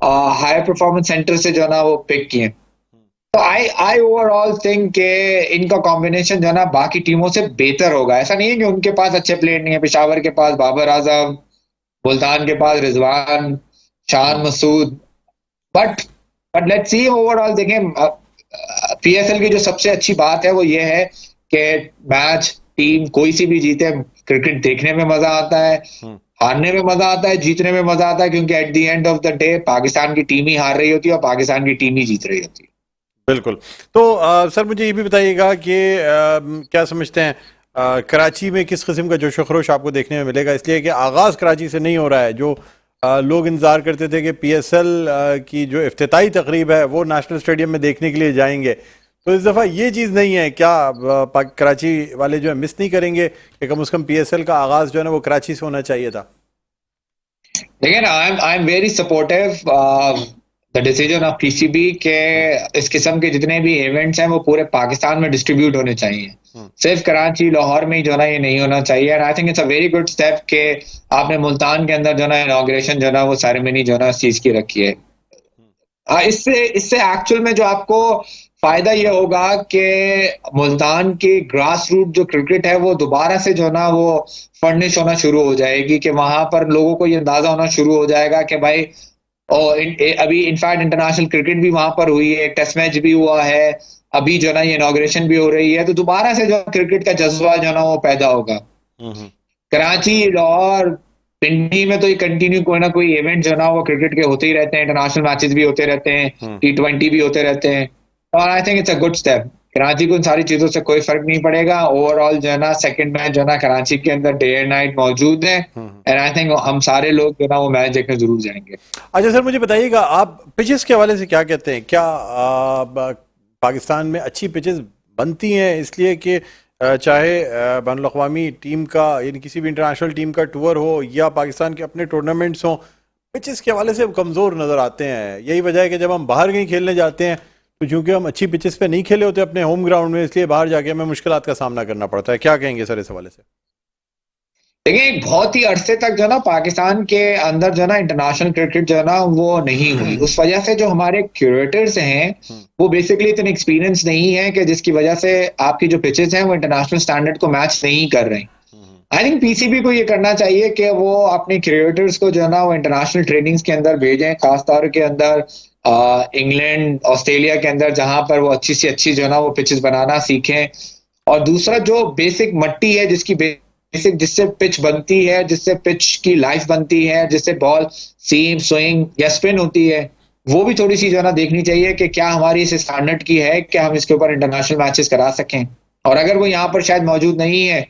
हायर परफॉर्मेंस सेंटर से जो है ना वो पिक किए। तो आई ओवरऑल थिंक के इनका कॉम्बिनेशन जो है ना बाकी टीमों से बेहतर होगा। ऐसा नहीं है कि उनके पास अच्छे प्लेयर नहीं है। पेशावर के पास बाबर आजम, मुल्तान के पास Rizwan, Shan Masood, but let's see overall. देखें, PSL की जो सबसे अच्छी बात है वो ये है कि मैच टीम कोई सी भी जीते, क्रिकेट देखने में मजा आता है, हारने में मजा आता है, जीतने में मजा आता है, क्योंकि at the end of the day Pakistan की टीम ही हार रही होती है और पाकिस्तान की टीम ही जीत रही होती है। बिल्कुल। तो सर मुझे ये भी बताइएगा कि क्या समझते हैं कराची में किस किस्म का जोश व खरोश आपको देखने में मिलेगा, इसलिए कि आगाज़ कराची से नहीं हो रहा है। जो लोग इंतज़ार करते थे कि PSL की जो इफ्तिताई तकरीब है वो नेशनल स्टेडियम में देखने के लिए जाएंगे, तो इस दफ़ा ये चीज़ नहीं है। क्या कराची वाले जो है मिस नहीं करेंगे कि कम से कम PSL का आगाज़ जो है ना वो कराची से होना चाहिए था? देखिए ना, I am very supportive the decision of PCB के इस किस्म के जितने भी इवेंट्स हैं वो पूरे पाकिस्तान में डिस्ट्रीब्यूट होने चाहिए। सिर्फ कराची लाहौर में ही जो है ना ये नहीं होना चाहिए। And I think it's a very good step के आपने मुल्तान के अंदर जो है ना इनॉग्रेशन जो है ना वो सेरेमनी जो है ना इस चीज की रखी है। इससे एक्चुअल में जो आपको फायदा ये होगा कि मुल्तान की ग्रास रूट जो क्रिकेट है वो दोबारा से जो ना वो फर्निश होना शुरू हो जाएगी, कि वहां पर लोगों को ये अंदाजा होना शुरू हो जाएगा कि भाई अभी इनफैक्ट इंटरनेशनल क्रिकेट भी वहां पर हुई है, टेस्ट मैच भी हुआ है, अभी जो ना ये इनॉग्रेशन भी हो रही है, तो दोबारा से जो क्रिकेट का जज्बा जो ना वो पैदा होगा। कराची, लाहौर, पिंडी में तो ये कंटिन्यू कोई ना कोई इवेंट जो ना वो क्रिकेट के होते ही रहते हैं, इंटरनेशनल मैचेस भी होते रहते हैं, T20 भी होते रहते हैं, और I think it's a good step. Karachi को इन सारी चीजों से कोई फर्क नहीं पड़ेगा। ओवरऑल जो है ना सेकंड मैच जो है ना कराची के अंदर डे एंड नाइट मौजूद है, एंड आई थिंक हम सारे लोग जो ना वो मैच देखने जरूर जाएंगे। अच्छा सर, मुझे बताइएगा आप पिचेस के हवाले से क्या कहते हैं? क्या पाकिस्तान में अच्छी पिचेस बनती हैं इसलिए कि चाहे बैनुल-अक़वामी टीम का यानी किसी भी इंटरनेशनल टीम का टूर हो या पाकिस्तान के अपने टूर्नामेंट्स हों, पिचेस के हवाले से कमज़ोर नज़र आते हैं? यही वजह है कि जब हम बाहर कहीं खेलने जाते हैं तो चूंकि हम अच्छी पिचेस पे नहीं खेले होते अपने होम ग्राउंड में, इसलिए बाहर जाके हमें मुश्किलात का सामना करना पड़ता है। क्या कहेंगे सर इस हवाले से? देखिए, एक बहुत ही अरसे तक जो ना पाकिस्तान के अंदर जो ना इंटरनेशनल क्रिकेट जो ना वो नहीं हुई। उस वजह से जो हमारे क्यूरेटर्स हैं वो बेसिकली इतने एक्सपीरियंस नहीं है कि जिसकी वजह से आपकी जो पिचेस हैं वो इंटरनेशनल स्टैंडर्ड को मैच नहीं कर रहे। आई थिंक पीसीबी को ये करना चाहिए कि वो अपने क्रिएटर्स को जो है ना वो इंटरनेशनल ट्रेनिंग्स के अंदर भेजें, खासतौर के अंदर इंग्लैंड, ऑस्ट्रेलिया के अंदर, जहां पर वो अच्छी से अच्छी जो है ना वो पिचेस बनाना सीखें। और दूसरा जो बेसिक मट्टी है जिसकी बेसिक जिससे पिच बनती है, जिससे पिच की लाइफ बनती है, जिससे बॉल सीम, स्विंग या स्पिन होती है, वो भी थोड़ी सी जो है ना देखनी चाहिए कि क्या हमारी इस स्टैंडर्ड की है कि हम इसके ऊपर इंटरनेशनल मैचेस करा सकें। और अगर वो यहाँ पर शायद मौजूद नहीं है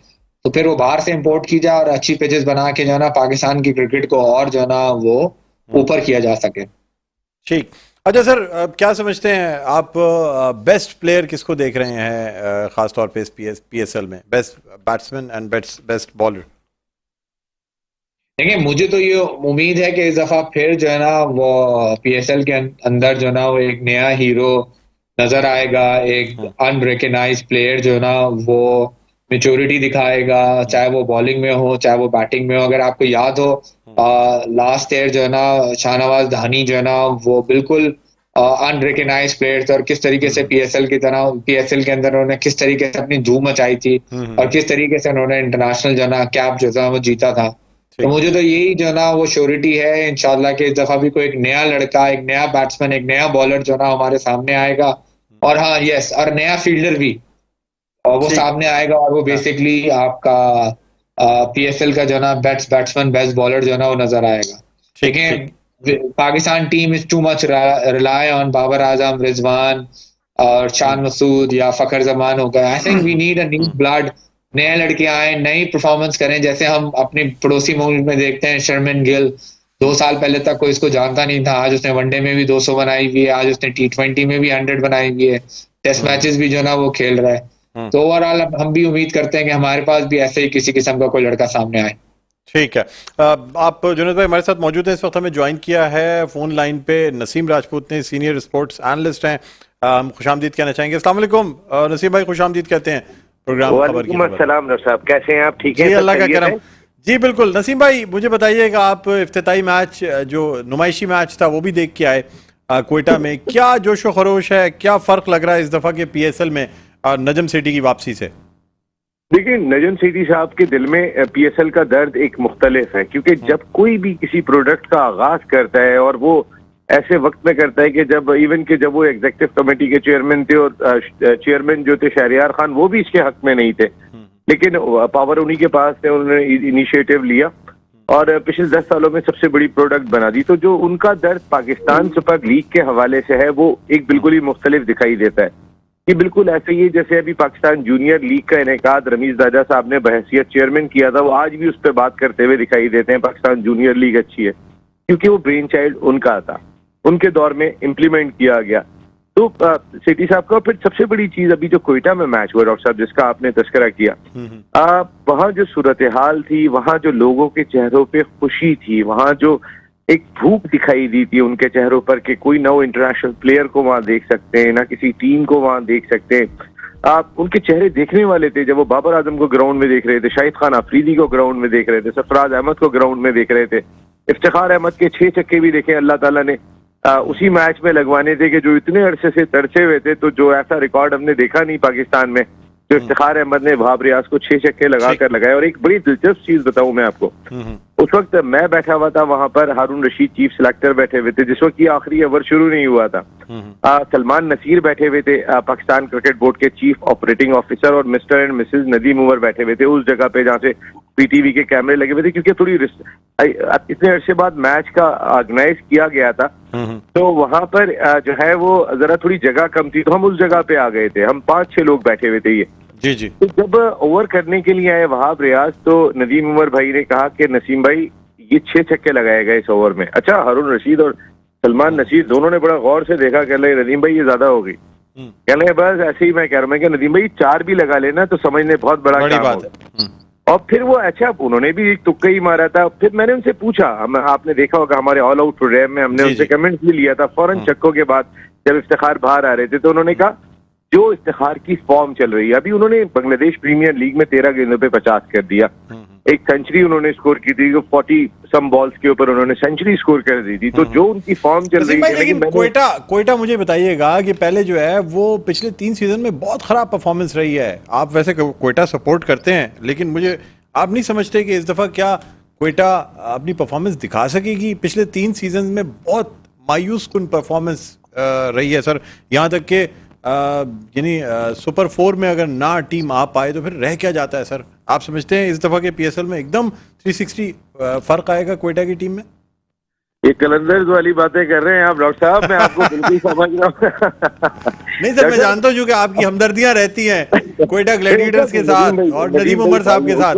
तो फिर वो बाहर से इंपोर्ट की जाए और अच्छी पिचेस बना के जो है ना पाकिस्तान की क्रिकेट को और जो है ना वो ऊपर किया जा सके। ठीक। अच्छा सर, क्या समझते हैं आप बेस्ट प्लेयर किसको देख रहे हैं खासतौर पे इस PSL में? Best batsman and best bowler? देखिए, मुझे तो ये उम्मीद है कि इस दफा फिर जो है ना वो PSL के अंदर जो है ना वो एक नया हीरो नजर आएगा, एक अनरिकग्नाइज्ड प्लेयर जो है ना वो मेच्योरिटी दिखाएगा, चाहे वो बॉलिंग में हो चाहे वो बैटिंग में हो। अगर आपको याद हो लास्ट ईयर जो है ना शाहनवाज धानी जो है ना वो बिल्कुल अनरिकग्नाइज्ड प्लेयर थे, और किस तरीके से PSL के अंदर उन्होंने किस तरीके से अपनी धूम मचाई थी और किस तरीके से उन्होंने इंटरनेशनल जो है ना कैप जो था वो जीता था। तो मुझे तो यही जो ना वो श्योरिटी है इंशाल्लाह कि इस दफा भी कोई एक नया लड़का, एक नया बैट्समैन, एक नया बॉलर जो ना हमारे सामने आएगा। और हाँ, यस, और नया फील्डर भी और वो सामने आएगा, और वो बेसिकली आपका PSL का जो ना बेस्ट बैट्समैन, बेस्ट बॉलर जो ना वो नजर आएगा। ठीक है, Pakistan team is too much rely on Babar Azam, Rizwan और शान मसूद या फखर जमान हो गए। I think we need a new blood, नए लड़के आए, नई परफॉर्मेंस करें, जैसे हम अपने पड़ोसी मुल्क में देखते हैं। शर्मिन गिल 2 साल पहले तक कोई इसको जानता नहीं था, आज उसने वनडे में भी 200 बनाई हुई है, आज उसने T20 में भी 100 बनाई हुई है, टेस्ट मैचेस भी जो ना वो खेल रहा है। तो ओवरऑल हम भी उम्मीद करते हैं कि हमारे पास भी ऐसे ही किसी किस्म का कोई लड़का सामने आए। ठीक है। आप जुनैद भाई हमारे साथ मौजूद हैं, इस वक्त हमें ज्वाइन किया है फोन लाइन पे नसीम राजपूत ने, सीनियर स्पोर्ट्स एनालिस्ट हैं। हम खुशामदीद कहना चाहेंगे। अस्सलाम वालेकुम नसीम भाई, खुशामदीद कहते हैं प्रोग्राम खबर की। अस्सलाम डॉक्टर साहब, कैसे हैं आप? ठीक है जी, अल्लाह का करम। जी बिल्कुल। नसीम भाई मुझे बताइएगा, आप इफ्तिताई मैच जो नुमाइशी मैच था वो भी देख के आए क्वेटा में, क्या जोश व खरोश है, क्या फर्क लग रहा है इस दफा के PSL में नजम सेठी की वापसी से? देखिए, नजम सेठी साहब के दिल में PSL का दर्द एक मुख्तलिफ है, क्योंकि जब कोई भी किसी प्रोडक्ट का आगाज करता है और वो ऐसे वक्त में करता है कि जब इवन के जब वो एग्जीक्यूटिव कमेटी के चेयरमैन थे और चेयरमैन जो थे शहरियार खान, वो भी इसके हक में नहीं थे, लेकिन पावर उन्हीं के पास थे, उन्होंने इनिशिएटिव लिया और पिछले 10 सालों में सबसे बड़ी प्रोडक्ट बना दी। तो जो उनका दर्द पाकिस्तान सुपर लीग के हवाले से है वो एक बिल्कुल ही मुख्तलिफ दिखाई देता है। ये बिल्कुल ऐसे ही है जैसे अभी पाकिस्तान जूनियर लीग का इनेकाद रमीज दादा साहब ने बहैसियत चेयरमैन किया था, वो आज भी उस पर बात करते हुए दिखाई देते हैं पाकिस्तान जूनियर लीग अच्छी है, क्योंकि वो ब्रेन चाइल्ड उनका था, उनके दौर में इम्प्लीमेंट किया गया। तो सेठी साहब का फिर सबसे बड़ी चीज अभी जो क्वेटा में मैच हुआ डॉक्टर साहब, जिसका आपने तस्करा किया, वहां जो सूरत हाल थी, वहां जो लोगों के चेहरों पे खुशी थी, वहां जो एक भूख दिखाई दी थी उनके चेहरों पर कि कोई ना वो इंटरनेशनल प्लेयर को वहां देख सकते हैं, ना किसी टीम को वहां देख सकते हैं। आप उनके चेहरे देखने वाले थे जब वो बाबर आजम को ग्राउंड में देख रहे थे, शाहिद खान अफरीदी को ग्राउंड में देख रहे थे, सरफराज अहमद को ग्राउंड में देख रहे थे, इफ्तिखार अहमद के 6 छक्के भी देखे अल्लाह ताला ने। उसी मैच में लगवाने थे कि जो इतने अरसे से तरसे हुए थे, तो जो ऐसा रिकॉर्ड हमने देखा नहीं पाकिस्तान में, जो इफ्तिखार अहमद ने वहाब रियाज को 6 छक्के लगाकर लगाए। और एक बड़ी दिलचस्प चीज बताऊं मैं आपको, उस वक्त मैं बैठा हुआ था वहां पर, हारून रशीद चीफ सिलेक्टर बैठे हुए थे जिस वक्त ये आखिरी ओवर शुरू नहीं हुआ था, सलमान नसीर बैठे हुए थे पाकिस्तान क्रिकेट बोर्ड के चीफ ऑपरेटिंग ऑफिसर, और mister and Mrs Nadeem Umar बैठे हुए थे उस जगह पे जहाँ से पीटीवी के कैमरे लगे हुए थे, क्योंकि थोड़ी इतने अरसे बाद मैच का ऑर्गेनाइज किया गया था, तो वहां पर जो है वो जरा थोड़ी जगह कम थी, तो हम उस जगह पे आ गए थे, हम 5-6 लोग बैठे हुए थे ये। जी जी। तो जब ओवर करने के लिए आए वहाब रियाज, तो नदीम उमर भाई ने कहा कि नसीम भाई ये 6 छक्के लगाएगा इस ओवर में। अच्छा, हारून रशीद और सलमान नसीर दोनों ने बड़ा गौर से देखा, कह रहे नदीम भाई ये ज्यादा हो गई, कह रहे बस ऐसे ही मैं कह रहा हूँ कि नदीम भाई 4 भी लगा लेना तो समझने बहुत बड़ा काम बात होगा। और फिर वो अच्छा, उन्होंने भी एक तुक्का ही मारा था। फिर मैंने उनसे पूछा, आपने देखा होगा हमारे ऑल आउट प्रोग्राम में हमने उनसे कमेंट्स भी लिया था फौरन छक्कों के बाद जब इफ्तिखार बाहर आ रहे थे, तो उन्होंने कहा जो इफ्तिखार की फॉर्म चल रही है, अभी उन्होंने बांग्लादेश प्रीमियर लीग में 13 गेंदों पे 50 कर दिया, एक सेंचुरी उन्होंने स्कोर की थी, 40 सम बॉल्स के ऊपर उन्होंने सेंचुरी स्कोर कर दी थी, तो जो उनकी फॉर्म चल रही है। लेकिन कोयटा मुझे बताइएगा कि पहले जो है वो पिछले 3 सीजन में बहुत खराब परफॉर्मेंस रही है। आप वैसे कोयटा सपोर्ट करते हैं, लेकिन मुझे आप नहीं समझते कि इस दफा क्या कोयटा अपनी परफॉर्मेंस दिखा सकेगी? पिछले 3 सीजन में बहुत मायूस कुन परफॉर्मेंस रही है सर, यहाँ तक कि यानी सुपर 4 में अगर ना टीम आ पाए तो फिर रह क्या जाता है सर? आप समझते हैं इस दफा के पीएसएल में एकदम 360 फर्क आएगा कोयटा की टीम में? ये कलंदर्स वाली बातें कर रहे हैं आप डॉक्टर साहब, मैं आपको बिल्कुल समझ रहा हूँ। नहीं सर, मैं जानता हूँ कि आपकी हमदर्दियां रहती हैं कोयटा ग्लैडिएटर्स के साथ और नदीम उमर साहब के साथ।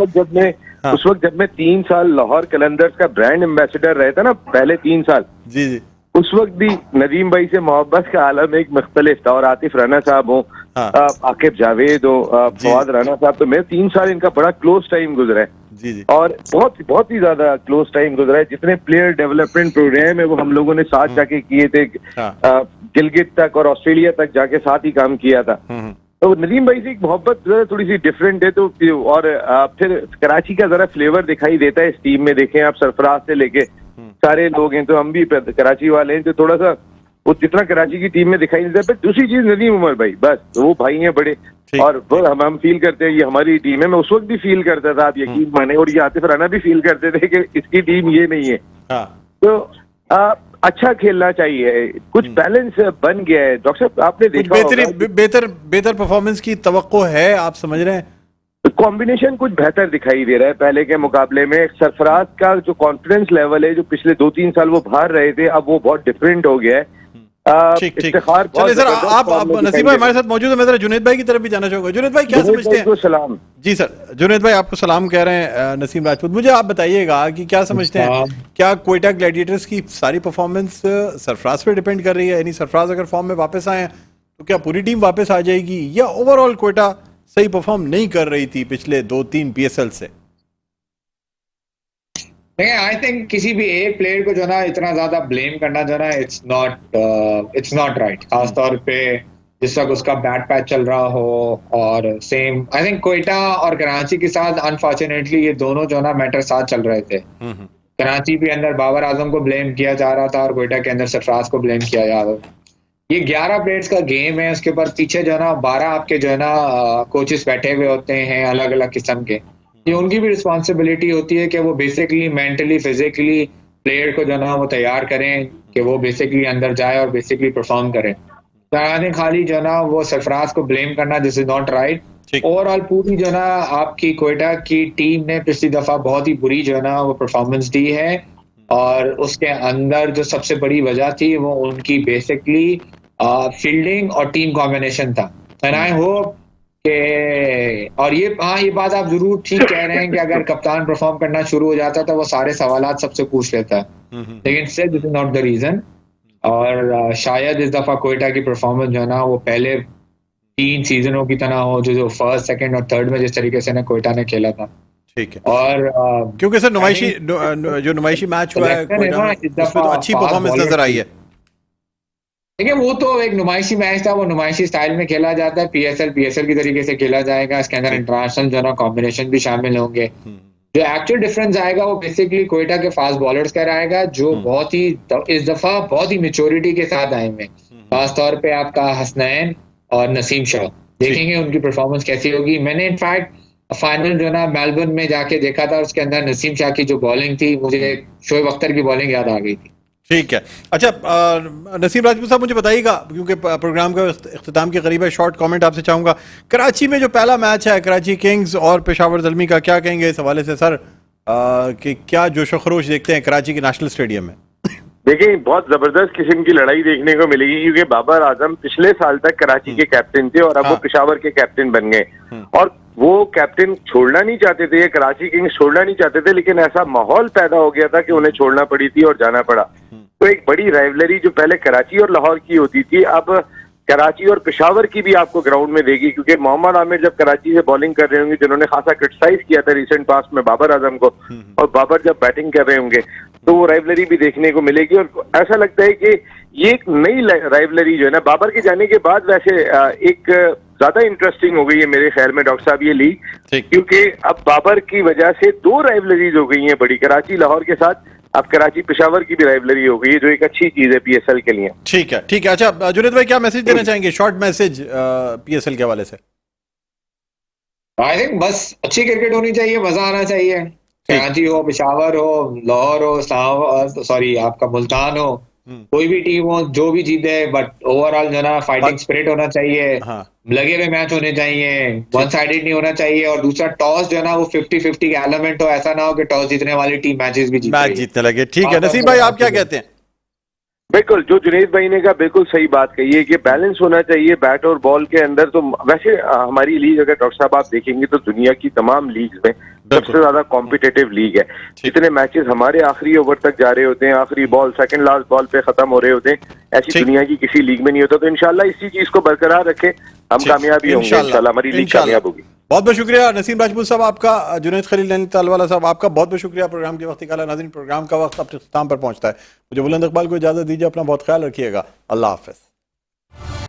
उस वक्त जब मैं 3 साल लाहौर कलंदर्स का ब्रांड एम्बेसडर रहता ना, पहले 3 साल, जी जी, उस वक्त भी नदीम भाई से मोहब्बत का आलम एक मुख्तलिफ था। और आतिफ राना साहब हो, आकिब जावेद हो, फवाद राना साहब, तो मेरे 3 साल इनका बड़ा क्लोज टाइम गुजरा है। जी जी। और बहुत ही ज्यादा क्लोज टाइम गुजरा है। जितने प्लेयर डेवलपमेंट प्रोग्राम है वो हम लोगों ने साथ जाके किए थे, गिलगित तक और ऑस्ट्रेलिया तक जाके साथ ही काम किया था। तो नदीम भाई से एक मोहब्बत थोड़ी सी डिफरेंट है। तो और फिर कराची का जरा फ्लेवर दिखाई देता है इस टीम में। देखें आप, सरफराज से लेके सारे लोग हैं, तो हम भी कराची वाले हैं, तो थोड़ा सा वो जितना कराची की टीम में दिखाई देता है। पर दूसरी चीज नदीम उमर भाई, बस वो भाई हैं बड़े, और वो हम फील करते हैं ये हमारी टीम है। मैं उस वक्त भी फील करता था, आप यकीन माने, और ये आतिफ राना भी फील करते थे कि इसकी टीम ये नहीं है। तो अच्छा खेलना चाहिए, कुछ बैलेंस बन गया है। डॉक्टर साहब आपने देखा बेहतर परफॉर्मेंस की तवक्को है, आप समझ रहे हैं? कॉम्बिनेशन कुछ बेहतर दिखाई दे रहा है पहले के मुकाबले में। सरफराज का जो कॉन्फिडेंस लेवल है, जो पिछले 2-3 साल वो बाहर रहे थे, अब वो बहुत डिफरेंट हो गया है। ठीक। चलिए सर, आप नसीब भाई हमारे साथ मौजूद है। मैं जरा जुनैद भाई की तरफ भी जाना चाहूंगा। जुनैद भाई क्या समझते हैं? सलाम जी सर, जुनैद भाई आपको सलाम कह रहे हैं नसीम राजपूत। मुझे आप बताइएगा कि क्या समझते हैं, क्या कोयटा ग्लैडिएटर्स की सारी परफॉर्मेंस सरफराज पे डिपेंड कर रही है? यानी सरफराज अगर फॉर्म में वापस आए तो क्या पूरी टीम वापस आ जाएगी, या ओवरऑल कोयटा सही परफॉर्म नहीं कर रही थी पिछले 2-3 पीएसएल से? आई थिंक किसी भी एक प्लेयर को जो ना इतना ज्यादा ब्लेम करना जो ना इट्स नॉट राइट। खासतौर पे जिस वक्त उसका बैट पैच चल रहा हो। और सेम आई थिंक कोयटा और कराची के साथ अनफॉर्चुनेटली ये दोनों जो ना मैटर साथ चल रहे थे। कराची के अंदर बाबर आजम को ब्लेम किया जा रहा था और कोयटा के अंदर सरफराज को ब्लेम किया जा रहा था। ये 11 प्लेयर्स का गेम है, उसके ऊपर पीछे जो है ना 12 आपके जो है ना कोचेस बैठे हुए होते हैं अलग अलग किस्म के। ये उनकी भी रिस्पॉन्सिबिलिटी होती है कि वो बेसिकली मेंटली फिजिकली प्लेयर को जो है ना वो तैयार करें कि वो बेसिकली अंदर जाए और बेसिकली परफॉर्म करें। तो खाली जो है ना वो सरफराज को ब्लेम करना, this is not right. Overall पूरी जो है ना आपकी कोयटा की टीम ने पिछली दफा बहुत ही बुरी जो है ना वो परफॉर्मेंस दी है। और उसके अंदर जो सबसे बड़ी वजह थी वो उनकी बेसिकली फील्डिंग और टीम कॉम्बिनेशन था। एंड आई होप के, और ये बात आप जरूर ठीक कह रहे हैं कि अगर कप्तान परफॉर्म करना शुरू हो जाता तो वो सारे सवालात सबसे पूछ लेता है, लेकिन still this is not the reason. और शायद इस दफा कोयटा की परफॉर्मेंस जो है ना वो पहले 3 सीजनों की तरह हो, जो फर्स्ट, सेकंड और थर्ड में जिस तरीके से ना कोयटा ने खेला था। ठीक है। और क्योंकि सर नुमाइशी मैच हुआ है कोयटा में, उसमें तो अच्छी परफॉर्मेंस नजर आई है। देखिए वो तो एक नुमाइशी मैच था, वो नुमाइशी स्टाइल में खेला जाता है। पीएसएल की तरीके से खेला जाएगा, इसके अंदर इंटरनेशनल जो है ना कॉम्बिनेशन भी शामिल होंगे। जो एक्चुअल डिफरेंस आएगा वो बेसिकली कोयटा के फास्ट बॉलर्स का आएगा, जो बहुत ही इस दफा बहुत ही मेच्योरिटी के साथ आए हुए, खास तौर पे आपका हसनैन और नसीम शाह, देखेंगे उनकी परफॉर्मेंस कैसी होगी। मैंने इनफैक्ट फाइनल जो ना मेलबर्न में जाके देखा था, उसके अंदर नसीम शाह की जो बॉलिंग थी, मुझे शोएब अख्तर की बॉलिंग याद आ गई थी। ठीक है। अच्छा, नसीम राजपूत साहब मुझे बताइएगा, क्योंकि प्रोग्राम का इख्तिताम के करीब है, शॉर्ट कमेंट आपसे चाहूंगा। कराची में जो पहला मैच है कराची किंग्स और पेशावर ज़ल्मी का, क्या कहेंगे इस हवाले से सर, कि क्या जोश खरोश देखते हैं कराची के नेशनल स्टेडियम में? देखिए, बहुत जबरदस्त किस्म की लड़ाई देखने को मिलेगी, क्योंकि बाबर आजम पिछले साल तक कराची के कैप्टन थे और अब वो पेशावर के कैप्टन बन गए, और वो कैप्टन छोड़ना नहीं चाहते थे, कराची किंग्स छोड़ना नहीं चाहते थे, लेकिन ऐसा माहौल पैदा हो गया था कि उन्हें छोड़ना पड़ी थी और जाना पड़ा। तो एक बड़ी राइवलरी जो पहले कराची और लाहौर की होती थी, अब कराची और पेशावर की भी आपको ग्राउंड में देगी, क्योंकि मोहम्मद आमिर जब कराची से बॉलिंग कर रहे होंगे, जिन्होंने खासा क्रिटिसाइज किया था रिसेंट पास्ट में बाबर आजम को, और बाबर जब बैटिंग कर रहे होंगे, तो वो राइवलरी भी देखने को मिलेगी। और ऐसा लगता है कि ये एक नई राइवलरी जो है ना, बाबर के जाने के बाद वैसे एक ज्यादा इंटरेस्टिंग हो गई है मेरे ख्याल में डॉक्टर साहब ये लीग, क्योंकि अब बाबर की वजह से दो राइवलरीज हो गई हैं बड़ी, कराची लाहौर के साथ अब कराची पेशावर की भी राइवलरी हो गई है, जो एक अच्छी चीज है पीएसएल के लिए। ठीक है, ठीक है। अच्छा जुनैद भाई, क्या मैसेज देना चाहेंगे, शॉर्ट मैसेज पीएसएल के हवाले से? आई थिंक बस अच्छी क्रिकेट होनी चाहिए, मजा आना चाहिए, कराची हो, पेशावर हो, लाहौर हो, सॉरी आपका मुल्तान हो, कोई भी टीम हो, जो भी जीते, बट ओवरऑल जो ना फाइटिंग स्पिरिट होना चाहिए, लगे हुए मैच होने चाहिए, वन साइडेड नहीं होना चाहिए, और दूसरा टॉस जो है ना वो 50-50 का एलिमेंट हो, ऐसा ना हो कि टॉस जीतने वाली टीम मैचेस भी जीते, मैच जीतने लगे। ठीक है नसीम भाई, आप क्या कहते हैं? बिल्कुल, जो जुनैद भाई ने कहा बिल्कुल सही बात कही है कि बैलेंस होना चाहिए बैट और बॉल के अंदर। तो वैसे हमारी लीग अगर डॉक्टर साहब आप देखेंगे तो दुनिया की तमाम लीग्स में सबसे ज्यादा कॉम्पिटिटिव लीग है। जितने मैचेस हमारे आखिरी ओवर तक जा रहे होते हैं, आखिरी बॉल सेकंड लास्ट बॉल पे खत्म हो रहे होते हैं, ऐसी दुनिया की किसी लीग में नहीं होता। तो इंशाल्लाह इसी चीज को बरकरार रखे, हम कामयाबी होंगे इंशाल्लाह, हमारी लीग कामयाब होगी। बहुत बहुत शुक्रिया नसीम राजपूत साहब आपका, जुनैद खलील नैनीताल वाला साहब आपका बहुत बहुत शुक्रिया। प्रोग्राम के वक्त निकाला। नाज़रीन, प्रोग्राम का वक्त अपने इख्तिताम पर पहुंचता है, मुझे बुलंद इकबाल को इजाजत दीजिए, अपना बहुत ख्याल रखिएगा, अल्लाह हाफिज।